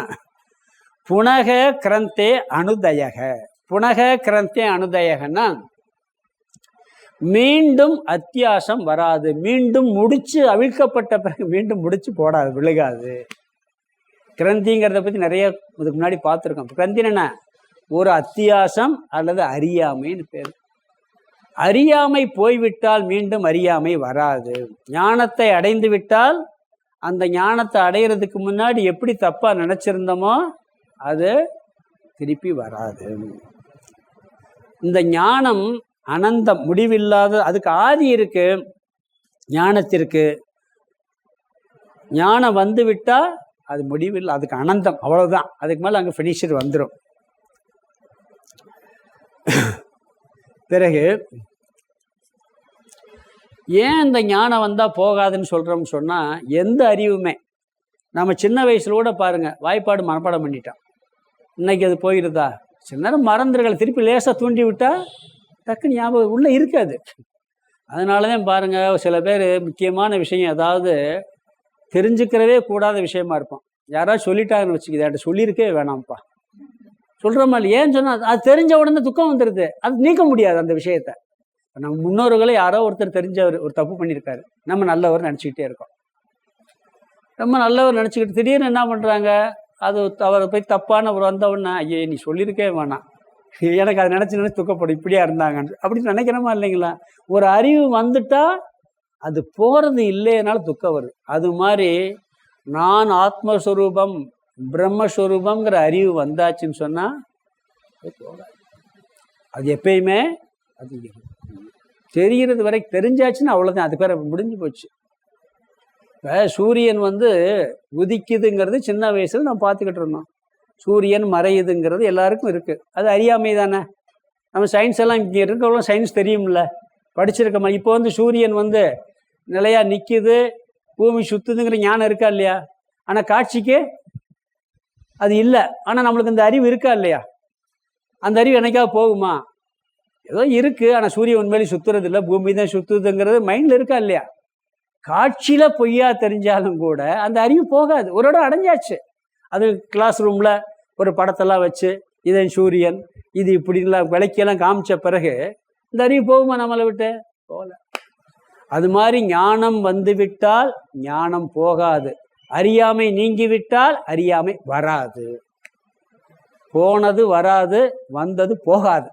புனக கிரந்தே அனுதயக. புனக கிரந்தே அனுதயகன்னா மீண்டும் அத்தியாசம் வராது. மீண்டும் முடிச்சு அவிழ்க்கப்பட்ட பிறகு மீண்டும் முடிச்சு போடாது, விழுகாது. கிரந்திங்கிறத பற்றி நிறைய இதுக்கு முன்னாடி பார்த்துருக்கோம். கிரந்தின்னு என்ன? ஒரு அத்தியாசம் அல்லது அறியாமைன்னு பேர். அறியாமை போய்விட்டால் மீண்டும் அறியாமை வராது. ஞானத்தை அடைந்து விட்டால் அந்த ஞானத்தை அடையிறதுக்கு முன்னாடி எப்படி தப்பா நினைச்சிருந்தோமோ அது திருப்பி வராது. இந்த ஞானம் அனந்தம், முடிவில்லாத. அதுக்கு ஆதி இருக்கு ஞானத்திற்கு. ஞானம் வந்து விட்டா அது முடிவில், அதுக்கு அனந்தம், அவ்வளவுதான். அதுக்கு மேல அங்கே ஃபினிஷர் வந்துடும். பிறகு ஏன் இந்த ஞானம் வந்தால் போகாதுன்னு சொல்கிறோம்னு சொன்னால், எந்த அறிவுமே நம்ம சின்ன வயசுல கூட பாருங்கள், வாய்ப்பாடு மனப்பாடம் பண்ணிட்டோம். இன்னைக்கு அது போயிடுதா? சில நேரம் மறந்துடுகள், திருப்பி லேசாக தூண்டி விட்டால் டக்குன்னு ஞாபகம் உள்ளே இருக்காது. அதனால தான் பாருங்கள், சில பேர் முக்கியமான விஷயம் ஏதாவது தெரிஞ்சுக்கிறவே கூடாத விஷயமா இருப்போம். யாராவது சொல்லிட்டாங்கன்னு வச்சுக்கிது, என்கிட்ட சொல்லியிருக்கவே வேணாம்ப்பா சொல்கிற மாதிரி. ஏன்னு சொன்னால் அது தெரிஞ்ச உடனே துக்கம் வந்துடுது, அது நீக்க முடியாது அந்த விஷயத்தை. நம்ம முன்னோர்களை யாரோ ஒருத்தர் தெரிஞ்சவர் ஒரு தப்பு பண்ணியிருக்காரு, நம்ம நல்லவர் நினச்சிக்கிட்டே இருக்கோம். ரொம்ப நல்லவர் நினச்சிக்கிட்டு திடீர்னு என்ன பண்ணுறாங்க, அது அவரை போய் தப்பான ஒரு வந்தவுடனே, ஐயே நீ சொல்லியிருக்கவே வேணாம், எனக்கு அதை நினச்சி துக்கப்படும், இப்படியா இருந்தாங்கன்னு அப்படின்னு நினைக்கிறோமா இல்லைங்களா? ஒரு அறிவு வந்துட்டா அது போகிறது இல்லைனால துக்கம் வருது. அது மாதிரி நான் ஆத்மஸ்வரூபம் பிரம்மஸ்வரூபங்கிற அறிவு வந்தாச்சுன்னு சொன்னால் அது எப்பயுமே அது தெரிகிறது வரைக்கும் தெரிஞ்சாச்சுன்னா அவ்வளோதான், அது பேர் முடிஞ்சு போச்சு. இப்போ சூரியன் உதிக்குதுங்கிறது சின்ன வயசில் நம்ம பார்த்துக்கிட்டு இருந்தோம். சூரியன் மறையுதுங்கிறது எல்லாருக்கும் இருக்குது, அது அறியாமை தானே. நம்ம சயின்ஸ் எல்லாம் இங்கே இருக்கவங்களும் சயின்ஸ் தெரியும்ல, படிச்சிருக்க மாதிரி. இப்போ சூரியன் நிலையாக நிற்கிது, பூமி சுற்றுதுங்கிற ஞானம் இருக்கா இல்லையா? ஆனால் காட்சிக்கு அது இல்லை. ஆனால் நம்மளுக்கு இந்த அறிவு இருக்கா இல்லையா? அந்த அறிவு என்னைக்காவது போகுமா? ஏதோ இருக்குது, ஆனால் சூரியன் உண்மையிலே சுற்றுறது இல்லை, பூமி தான் சுற்றுதுங்கிறது மைண்டில் இருக்கா இல்லையா? காட்சியில் பொய்யா தெரிஞ்சாலும் கூட அந்த அறிவு போகாது, ஒரு இடம் அடைஞ்சாச்சு. அது கிளாஸ் ரூமில் ஒரு படத்தெல்லாம் வச்சு இதை சூரியன் இது இப்படிலாம் விளக்கியெல்லாம் காமிச்ச பிறகு இந்த அறிவு போகுமா நம்மளை விட்டு? போகல. அது மாதிரி ஞானம் வந்துவிட்டால் ஞானம் போகாது, அறியாமை நீங்கிவிட்டால் அறியாமை வராது. போனது வராது, வந்தது போகாது.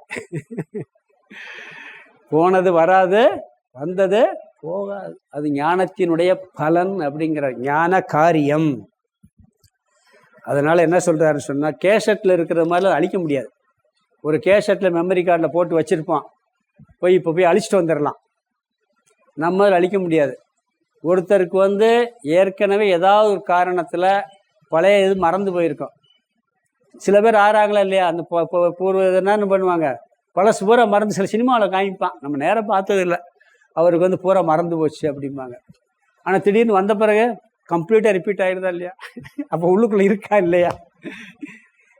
போனது வராது, வந்தது போகாது. அது ஞானத்தினுடைய பலன் அப்படிங்கிற ஞான காரியம். அதனால என்ன சொல்றாருன்னு சொன்னா, கேசட்டில் இருக்கிற மாதிரிலாம் அழிக்க முடியாது. ஒரு கேசட்டில் மெமரி கார்டில் போட்டு வச்சிருப்பான், இப்போ போய் அழிச்சிட்டு வந்துடலாம். நம்ம அழிக்க முடியாது. ஒருத்தருக்கு வந்து ஏற்கனவே ஏதாவது ஒரு காரணத்தில் பழைய இது மறந்து போயிருக்கோம். சில பேர் ஆறாங்களா இல்லையா, அந்த பூர்வ என்னன்னு பண்ணுவாங்க, பழசு பூரா மறந்து சில சினிமாவில் காமிப்பான், நம்ம நேரம் பார்த்ததில்லை, அவருக்கு வந்து பூரா மறந்து போச்சு அப்படிம்பாங்க. ஆனால் திடீர்னு வந்த பிறகு கம்ப்ளீட்டாக ரிப்பீட் ஆகிடுதா இல்லையா? அப்போ உள்ளுக்குள்ளே இருக்கா இல்லையா?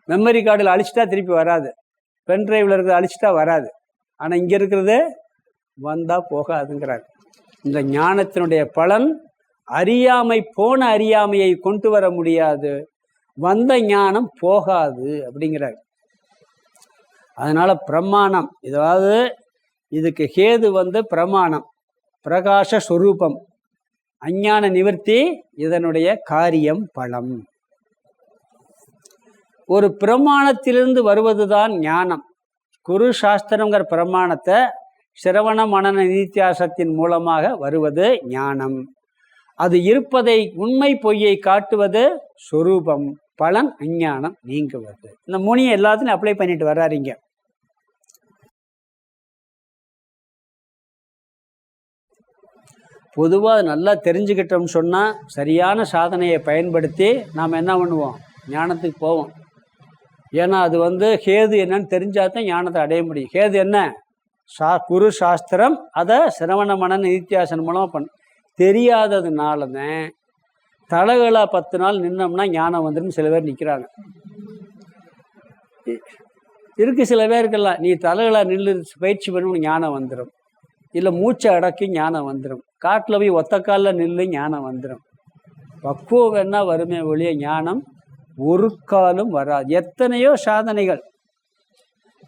மெமரி கார்டில் அழிச்சிட்டா திருப்பி வராது, பென் டிரைவில் இருக்கிறத அழிச்சிட்டா வராது. ஆனால் இங்கே இருக்கிறது வந்தால் போகாதுங்கிறார். இந்த ஞானத்தினுடைய பலன் அறியாமை, போன அறியாமையை கொண்டு வர முடியாது, வந்த ஞானம் போகாது அப்படிங்கிறார். அதனால பிரமாணம், இதாவது இதுக்கு ஹேது வந்து பிரமாணம், பிரகாச ஸ்வரூபம், அஞ்ஞான நிவர்த்தி இதனுடைய காரியம் பலம். ஒரு பிரமாணத்திலிருந்து வருவதுதான் ஞானம். குரு சாஸ்திரங்கிற பிரமாணத்தை சிரவண மனன நிதித்தியாசத்தின் மூலமாக வருவது ஞானம். அது இருப்பதை உண்மை பொய்யை காட்டுவது சொரூபம், பலன் அஞ்ஞானம் நீங்குவது. இந்த முனியை எல்லாத்துலையும் அப்ளை பண்ணிட்டு வர்றாருங்க. பொதுவாக நல்லா தெரிஞ்சுக்கிட்டோம்னு சொன்னால் சரியான சாதனையை பயன்படுத்தி நாம் என்ன பண்ணுவோம், ஞானத்துக்கு போவோம். ஏன்னா அது வந்து ஹேது என்னன்னு தெரிஞ்சால் தான் ஞானத்தை அடைய முடியும். ஹேது என்ன? குரு சாஸ்திரம், அதை சிரவண மனன நிதித்தியாசனம் மூலமாக தெரியாததுனால தான் தலைகளை 10 நாள் நின்னோம்னா ஞானம் வந்துடும் சில பேர் நிற்கிறாங்க. இருக்கு சில பேருக்கெல்லாம், நீ தலைகளை நில்லு பயிற்சி பண்ணி ஞானம் வந்துடும், இல்லை மூச்சை அடக்கி ஞானம் வந்துடும், காட்டில் போய் ஒத்த காலில் நில்லு ஞானம் வந்துடும். பக்குவம் வேணா வருமே ஒழிய ஞானம் ஒரு காலும் வராது. எத்தனையோ சாதனைகள்,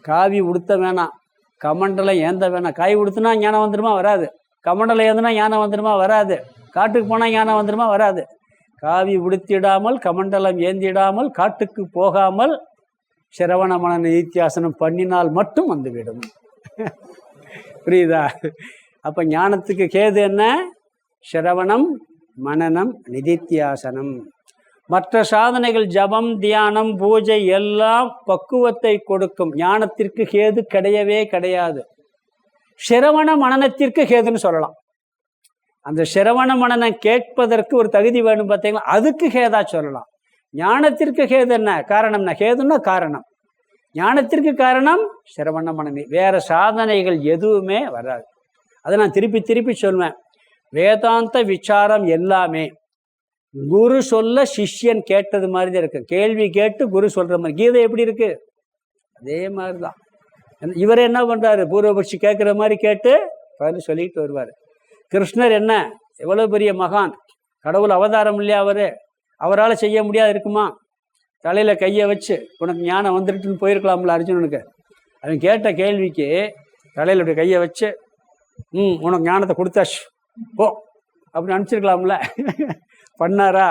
காவி உடுத்த வேணாம், கமண்டலம் ஏந்த வேணாம், காய் உடுத்துனா ஞானம் வந்துடுமா? வராது. கமண்டலம் ஏந்துனா ஞானம் வந்துடுமா? வராது. காட்டுக்கு போனால் ஞானம் வந்துடுமா? வராது. காவி உடுத்திடாமல், கமண்டலம் ஏந்திடாமல், காட்டுக்கு போகாமல் சிரவண மனன நிதித்தியாசனம் பண்ணினால் மட்டும் வந்துவிடும். புரியுதா? அப்போ ஞானத்துக்கு கேது என்ன? சிரவணம் மனனம் நிதித்தியாசனம். மற்ற சாதனைகள் ஜபம் தியானம் பூஜை எல்லாம் பக்குவத்தை கொடுக்கும், ஞானத்திற்கு கேது கிடையவே கிடையாது. சிரவண மனனத்திற்கு கேதுன்னு சொல்லலாம். அந்த சிரவண மனனம் கேட்பதற்கு ஒரு தகுதி வேணும் பார்த்தீங்களா, அதுக்கு கேதா சொல்லலாம். ஞானத்திற்கு கேது என்ன காரணம்னா, கேதுன்னா காரணம், ஞானத்திற்கு காரணம் சிரவண மனநி. வேற சாதனைகள் எதுவுமே வராது. அதை நான் திருப்பி திருப்பி சொல்வேன். வேதாந்த விசாரம் எல்லாமே குரு சொல்ல சிஷ்யன் கேட்டது மாதிரி தான் இருக்கு. கேள்வி கேட்டு குரு சொல்ற மாதிரி. கீதை எப்படி இருக்கு? அதே மாதிரிதான். இவரே என்ன பண்றாரு, பூர்வபட்சி கேட்குற மாதிரி கேட்டு பதில் சொல்லிட்டு வருவார். கிருஷ்ணர் என்ன எவ்வளவு பெரிய மகான், கடவுள் அவதாரம் இல்லையா அவரு, அவரால் செய்ய முடியாது இருக்குமா? தலையில கையை வச்சு உனக்கு ஞானம் வந்துருட்டுன்னு போயிருக்கலாம்ல அர்ஜுனனுக்கு. அவன் கேட்ட கேள்விக்கு தலையில இப்படி கையை வச்சு உனக்கு ஞானத்தை கொடுத்தாச்சு போ அப்படின்னு அனுப்பிச்சிருக்கலாம்ல. பண்ணாரா?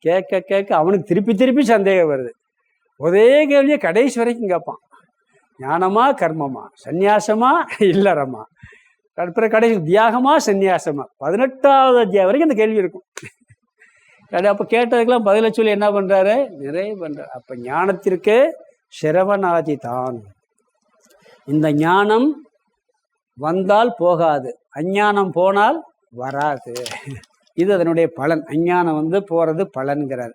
கேட்க கேட்க அவனுக்கு திருப்பி திருப்பி சந்தேகம் வருது. ஒரே கேள்வியை கடைசி வரைக்கும் கேட்பான். ஞானமா கர்மமா, சந்நியாசமா இல்லறமா, அப்புறம் கடைசி தியாகமா சந்நியாசமா, 18வது அத்தியாயம் வரைக்கும் அந்த கேள்வி இருக்கும். அப்போ கேட்டதுக்கெல்லாம் பதில சொல்லி என்ன பண்றாரு, நிறைய பண்றாரு. அப்போ ஞானத்திற்கு சிரவணாதி தான். இந்த ஞானம் வந்தால் போகாது, அஞ்ஞானம் போனால் வராது. இது அதனுடைய பலன். அஞ்ஞானம் வந்து போறது பலன்கிறார்.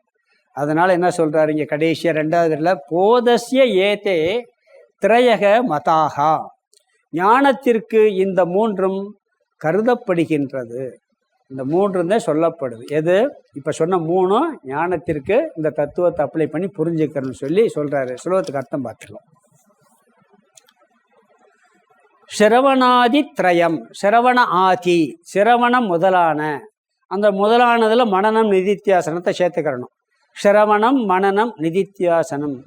அதனால என்ன சொல்றாரு இங்க கடைசியா 2வது போதஸ்ய ஏதே திரையக மதாகா. ஞானத்திற்கு இந்த 3ம் கருதப்படுகின்றது. இந்த 3 தான் சொல்லப்படுது. எது இப்ப சொன்ன 3 ஞானத்திற்கு இந்த தத்துவத்தை அப்ளை பண்ணி புரிஞ்சுக்கிறன்னு சொல்லி சொல்றாரு. ஸ்லோகத்துக்கு அர்த்தம் பார்த்துக்கலாம். சிரவணாதி திரயம், சிரவண ஆதி, சிரவணம் முதலான, அந்த முதலானதுல மனனம் நிதித்தியாசனத்தை சேர்த்துக்கிறணும். சிரவணம் மனனம் நிதித்தியாசனம்.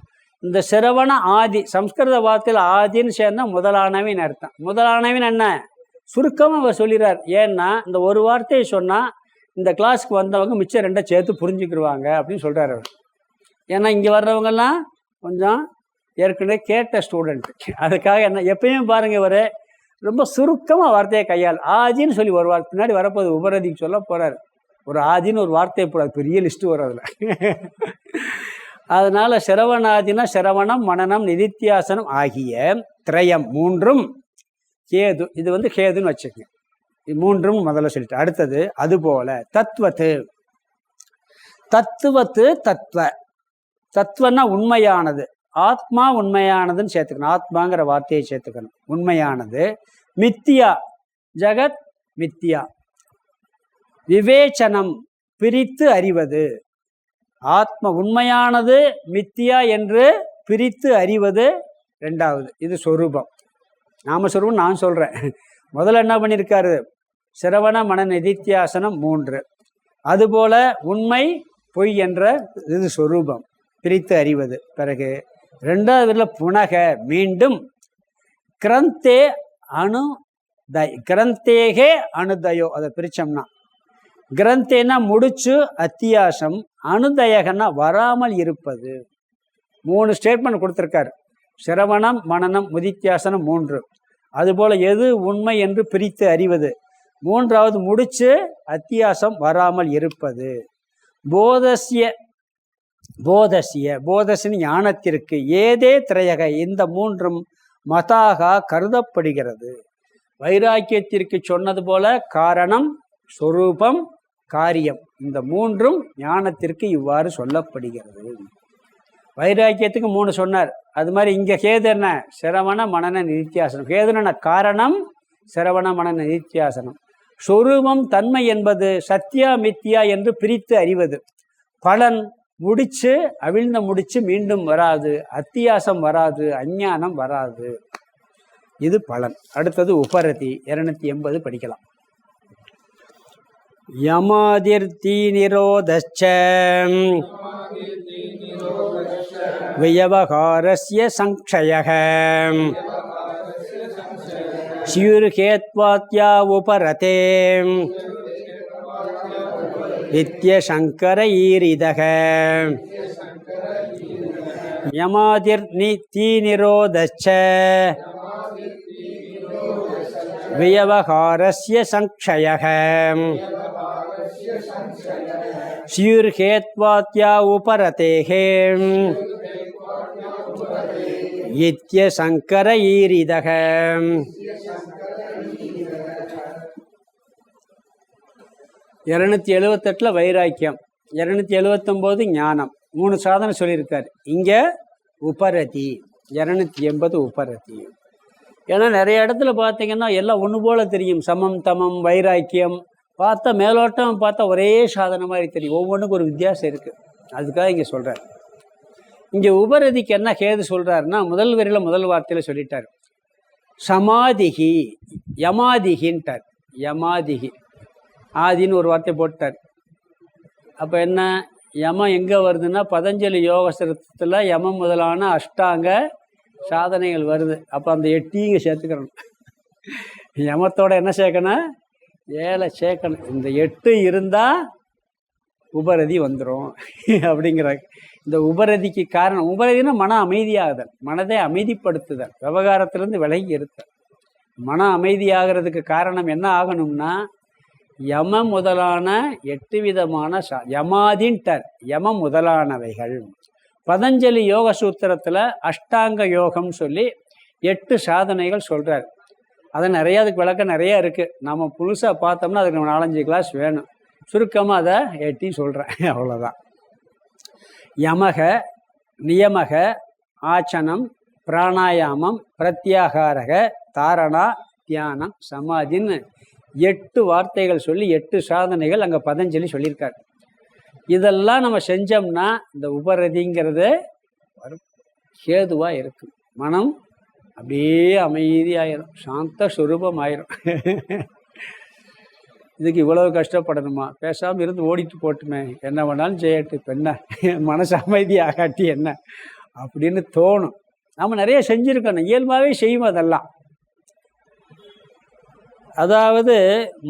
இந்த சிரவண ஆதி சம்ஸ்கிருத வார்த்தையில் ஆதின்னு சேர்ந்தா முதலானவின் அர்த்தம். முதலானவின் என்ன சுருக்கமாக அவர் சொல்லிடுறார். ஏன்னா இந்த ஒரு வார்த்தையை சொன்னால் இந்த கிளாஸுக்கு வந்தவங்க மிச்சம் 2 சேர்த்து புரிஞ்சுக்கிடுவாங்க அப்படின்னு சொல்கிறார் அவர். ஏன்னா இங்கே வர்றவங்கெல்லாம் கொஞ்சம் ஏற்கனவே கேட்ட ஸ்டூடெண்ட். அதுக்காக என்ன எப்பயும் பாருங்கள், இவர் ரொம்ப சுருக்கமாக வார்த்தையை கையாள். ஆதின்னு சொல்லி ஒரு வார்த்தை பின்னாடி வரப்போது உபரதிக்கு சொல்ல போகிறார். ஒரு ஆதின்னு ஒரு வார்த்தையை போடாது, பெரிய லிஸ்ட்டு வர்றதுல. அதனால சிரவணாதினா சிரவணம் மனனம் நிதித்தியாசனம் ஆகிய திரயம் 3ம் கேது. இது வந்து கேதுன்னு வச்சுக்கோங்க. மூன்றும் முதல்ல சொல்லிட்டு, அடுத்தது அதுபோல தத்துவத்து. தத்துவத்து தத்துவ. தத்துவன்னா உண்மையானது, ஆத்மா உண்மையானதுன்னு சேர்த்துக்கணும். ஆத்மாங்கிற வார்த்தையை சேர்த்துக்கணும். உண்மையானது. மித்தியா, ஜகத் மித்தியா. விவேச்சனம், பிரித்து அறிவது. ஆத்ம உண்மையானது, மித்தியா என்று பிரித்து அறிவது ரெண்டாவது. இது சொரூபம். நாமஸ்வரூபம் நான் சொல்றேன். முதல்ல என்ன பண்ணியிருக்காரு? சிரவண மன நிதித்தியாசனம் 3. அதுபோல உண்மை பொய் என்ற இது சொரூபம், பிரித்து அறிவது. பிறகு ரெண்டாவதுல புனக, மீண்டும். கிரந்தே கிரந்தேகே அனுதயோ, அதை பிரிச்சோம்னா கிரந்தேனா முடிச்சு, அத்தியாசம், அனுதயகன்னா வராமல் இருப்பது. 3 ஸ்டேட்மெண்ட் கொடுத்துருக்காரு. சிரவணம், மனனம், முதித்தியாசனம் 3. அதுபோல எது உண்மை என்று பிரித்து அறிவது. 3வது முடிச்சு, அத்தியாசம், வராமல் இருப்பது. போதசிய, போதசின் ஞானத்திற்கு ஏதே திரையக, இந்த 3ம் மதாக கருதப்படுகிறது. வைராக்கியத்திற்கு சொன்னது போல காரணம், சொரூபம், காரியம், இந்த 3ம் ஞானத்திற்கு இவ்வாறு சொல்லப்படுகிறது. வைராக்கியத்துக்கு 3 சொன்னார். அது மாதிரி இங்க கேது என்ன? சிரவண மனன நிதித்தியாசனம். கேதுன காரணம், சிரவண மனன நிதித்தியாசனம். சொரூபம், தன்மை என்பது சத்தியா மித்தியா என்று பிரித்து அறிவது. பலன், முடிச்சு, அவிழ்ந்த முடிச்சு மீண்டும் வராது, அத்தியாசம் வராது, அஞ்ஞானம் வராது. இது பலன். அடுத்தது உபரதி 280 படிக்கலாம். யமாதிர்த்தி நிரோதச்ச வியவகாரஸ்ய சங்க்ஷயः ஸ்யூர்ஹேத்வாத்யா உபரதே இத்யசங்கர ஈரிதக. யமாதிர்த்தி நிரோதச்ச வியவகாரஸ்ய சங்க்ஷயः ஸ்யூர்ஹேத்வாத்யா உபரதேஹ இத்யசங்கர ஈரிதக. 278 வைராக்கியம், 279 ஞானம். 3 சாதனை சொல்லியிருக்காரு. இங்க உபரதி 280 உபரதி. ஏன்னா நிறைய இடத்துல பார்த்தீங்கன்னா எல்லாம் ஒன்று போல தெரியும். சமம், தமம், வைராக்கியம் பார்த்தா மேலோட்டம் பார்த்தா ஒரே சாதனை மாதிரி தெரியும். ஒவ்வொன்றுக்கும் ஒரு வித்தியாசம் இருக்குது. அதுக்காக இங்கே சொல்கிறார். இங்கே உபரதிக்கு என்ன கேது சொல்கிறாருன்னா, முதல் வரியில் முதல் வார்த்தையில் சொல்லிட்டார். சமாதிகி, யமாதிகின்ட்டார். யமாதிகி, ஆதின்னு ஒரு வார்த்தை போட்டார். அப்போ என்ன, யமம் எங்கே வருதுன்னா பதஞ்சலி யோகசரத்தில் யமம் முதலான அஷ்டாங்க சாதனைகள் வருது. அப்போ அந்த 8 சேர்த்துக்கணும். யமத்தோட என்ன சேர்க்கணும்? 7 சேர்க்கணும். இந்த 8 இருந்தால் உபரதி வந்துடும் அப்படிங்கிற. இந்த உபரதிக்கு காரணம், உபரதினா மன அமைதியாகுதல், மனதை அமைதிப்படுத்துதல், விவகாரத்திலிருந்து விலகி இருத்தல். மன அமைதியாகிறதுக்கு காரணம் என்ன ஆகணும்னா, யம முதலான 8 விதமான யமாதின்ட்டார். யம முதலானவைகள். பதஞ்சலி யோக சூத்திரத்தில் அஷ்டாங்க யோகம் சொல்லி 8 சாதனைகள் சொல்கிறார். அதை நிறையா, அதுக்கு விளக்கம் நிறையா இருக்குது. நம்ம புதுசாக பார்த்தோம்னா அதுக்கு 4-5 கிளாஸ் வேணும். சுருக்கமாக அதை 8 சொல்கிறேன், அவ்வளோதான். யமக, நியமக, ஆச்சனம், பிராணாயாமம், பிரத்யாகாரக, தாரணா, தியானம், சமாதின்னு 8 வார்த்தைகள் சொல்லி 8 சாதனைகள் அங்கே பதஞ்சலி சொல்லியிருக்காரு. இதெல்லாம் நம்ம செஞ்சோம்னா இந்த உபரதிங்கிறது கேதுவாக இருக்கும். மனம் அப்படியே அமைதியாயிரும், சாந்த சுரூபம் ஆயிரும். இதுக்கு இவ்வளவு கஷ்டப்படணுமா? பேசாமல் இருந்து ஓடிட்டு போட்டுமே, என்ன வேணாலும் செய்யட்டு, இப்போ என்ன மனசு அமைதியாகாட்டி என்ன அப்படின்னு தோணும். நம்ம நிறைய செஞ்சுருக்கணும், இயல்பாகவே செய்வோம் அதெல்லாம். அதாவது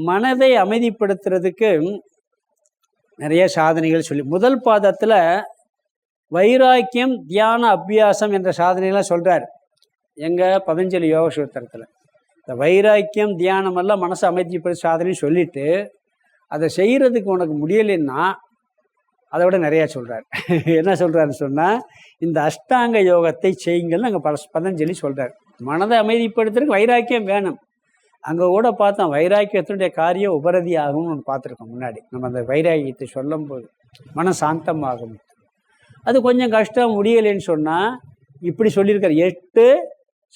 மனதை அமைதிப்படுத்துறதுக்கு நிறைய சாதனைகள் சொல்லி, முதல் பாதத்தில் வைராக்கியம், தியான, அபியாசம் என்ற சாதனைகள்லாம் சொல்கிறார். எங்கள் பதஞ்சலி யோக சூத்திரத்தில் இந்த வைராக்கியம், தியானம் எல்லாம் மனசை அமைதிப்படுத்த சாதனை சொல்லிட்டு, அதை செய்கிறதுக்கு உனக்கு முடியலைன்னா அதை விட நிறையா சொல்கிறார். என்ன சொல்கிறாருன்னு சொன்னால், இந்த அஷ்டாங்க யோகத்தை செய்யுங்கள்னு அங்கே பதஞ்சலி சொல்கிறார். மனதை அமைதிப்படுத்துறதுக்கு வைராக்கியம் வேணும். அங்கே கூட பார்த்தோம் வைராக்கியத்தினுடைய காரியம் உபரதி ஆகும்னு ஒன்று பார்த்துருக்கோம் முன்னாடி. நம்ம அந்த வைராக்கியத்தை சொல்லும் போது மனம் சாந்தமாகும். அது கொஞ்சம் கஷ்டம் முடியலைன்னு சொன்னால் இப்படி சொல்லியிருக்காரு, 8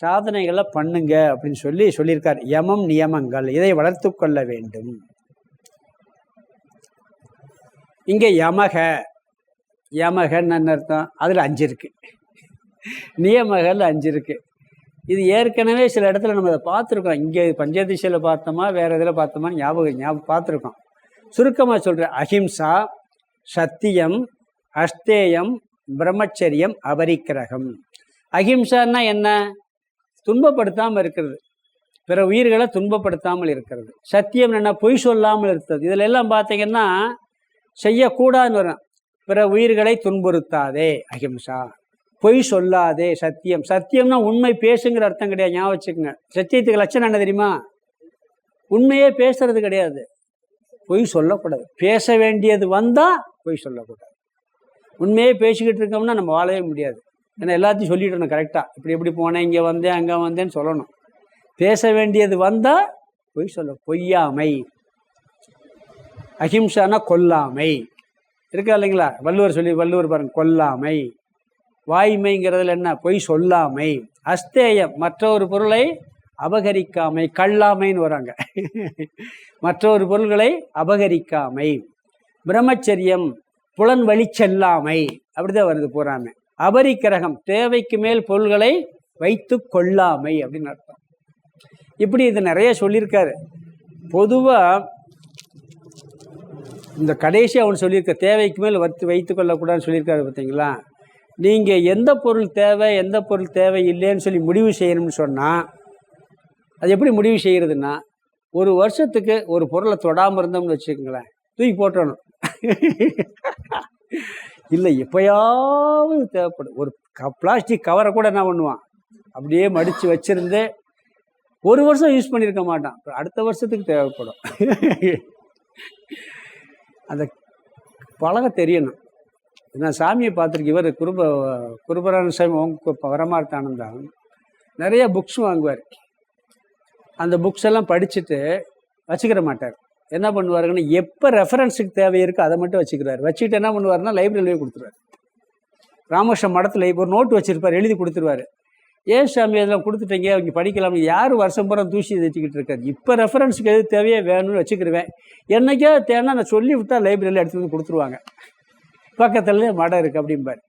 சாதனைகளை பண்ணுங்க அப்படின்னு சொல்லியிருக்காரு. யமம் நியமங்கள், இதை வளர்த்து கொள்ள வேண்டும். இங்கே யமகன்னு அர்த்தம், அதில் 5 இருக்கு. நியமகள் 5 இருக்கு. இது ஏற்கனவே சில இடத்துல நம்ம அதை பார்த்துருக்கோம். இங்கே பஞ்சதிசையில் பார்த்தோமா வேற இதில் பார்த்தோமான்னு ஞாபகம் பார்த்துருக்கோம். சுருக்கமாக சொல்கிறேன். அஹிம்சா, சத்தியம், அஸ்தேயம், பிரம்மச்சரியம், அபரிக்கிரகம். அஹிம்சான்னா என்ன? துன்பப்படுத்தாமல் இருக்கிறது, பிற உயிர்களை துன்பப்படுத்தாமல் இருக்கிறது. சத்தியம் என்ன? பொய் சொல்லாமல் இருக்கிறது. இதில் எல்லாம் பார்த்தீங்கன்னா செய்யக்கூடாதுன்னு வரும். பிற உயிர்களை துன்புறுத்தாதே அஹிம்சா, பொய் சொல்லாதே சத்தியம். சத்தியம்னா உண்மை பேசுங்கிற அர்த்தம் கிடையாது, ஞாபகம் வச்சுக்கோங்க. சத்தியத்துக்கு லட்சணம் என்ன தெரியுமா? உண்மையே பேசுறது கிடையாது, பொய் சொல்லக்கூடாது. பேச வேண்டியது வந்தால் பொய் சொல்லக்கூடாது. உண்மையே பேசிக்கிட்டு இருக்கோம்னா நம்ம வாழவே முடியாது. ஏன்னா எல்லாத்தையும் சொல்லிடணும் கரெக்டாக. இப்படி போனேன், இங்கே வந்தேன், அங்கே வந்தேன்னு சொல்லணும். பேச வேண்டியது வந்தால் பொய் சொல்ல. பொய்யாமை. அஹிம்சானா கொல்லாமை இருக்கா இல்லைங்களா? வள்ளுவர் பாருங்க, கொல்லாமை. வாய்மைங்கிறதுல என்ன? பொய் சொல்லாமை. அஸ்தேயம், மற்றொரு பொருளை அபகரிக்காமை. கள்ளாமைன்னு வராங்க. மற்றொரு பொருள்களை அபகரிக்காமை. பிரம்மச்சரியம், புலன் வழி செல்லாமை. அப்படிதான் வருது பூராமை. அபரிக்கிரகம், தேவைக்கு மேல் பொருள்களை வைத்து கொள்ளாமை அப்படின்னு அர்த்தம். இப்படி இது நிறைய சொல்லியிருக்காரு. பொதுவாக இந்த கடைசி அவன் சொல்லியிருக்க தேவைக்கு மேல் வைத்து கொள்ளக்கூடாதுன்னு சொல்லியிருக்காரு பார்த்தீங்களா? நீங்கள் எந்த பொருள் தேவை எந்த பொருள் தேவை இல்லைன்னு சொல்லி முடிவு செய்யணும்னு சொன்னால் அது எப்படி முடிவு செய்கிறதுன்னா, ஒரு வருஷத்துக்கு ஒரு பொருளை தொடாமல் இருந்தோம்னு வச்சுக்கோங்களேன், தூக்கி போட்டணும். இல்லை எப்போயாவது தேவைப்படும். ஒரு பிளாஸ்டிக் கவரை கூட என்ன பண்ணுவான், அப்படியே மடித்து வச்சுருந்து ஒரு வருஷம் யூஸ் பண்ணியிருக்க மாட்டான், அடுத்த வருஷத்துக்கு தேவைப்படும். அந்த பழக தெரியணும். நான் சாமியை பார்த்துருக்கு. இவர் குருபரான சாமி பரமார்த்தானந்தான் நிறைய புக்ஸ் வாங்குவார். அந்த புக்ஸ் எல்லாம் படிச்சுட்டு வச்சுக்கிற மாட்டார். என்ன பண்ணுவாருங்கன்னா, எப்போ ரெஃபரன்ஸுக்கு தேவை இருக்கோ அதை மட்டும் வச்சுக்கிறார். வச்சுக்கிட்டு என்ன பண்ணுவாருன்னா லைப்ரரியிலேயே கொடுத்துருவார். ராமகிருஷ்ண மடத்தில் ஒரு நோட்டு வச்சுருப்பார், எழுதி கொடுத்துருவார். ஏன் சாமி அதெல்லாம் கொடுத்துட்டீங்க, அவங்க படிக்கலாம், யார் வருஷம் பூரா தூசி தச்சுக்கிட்டு இருக்காது. இப்போ ரெஃபரன்ஸுக்கு எது தேவையோ வேணும்னு வச்சுக்கிடுவேன். என்னைக்கே தேவைன்னா நான் சொல்லி விட்டால் லைப்ரரியில் எடுத்து வந்து கொடுத்துருவாங்க. பக்கத்துலேயே மடம் இருக்குது அப்படிம்பார்.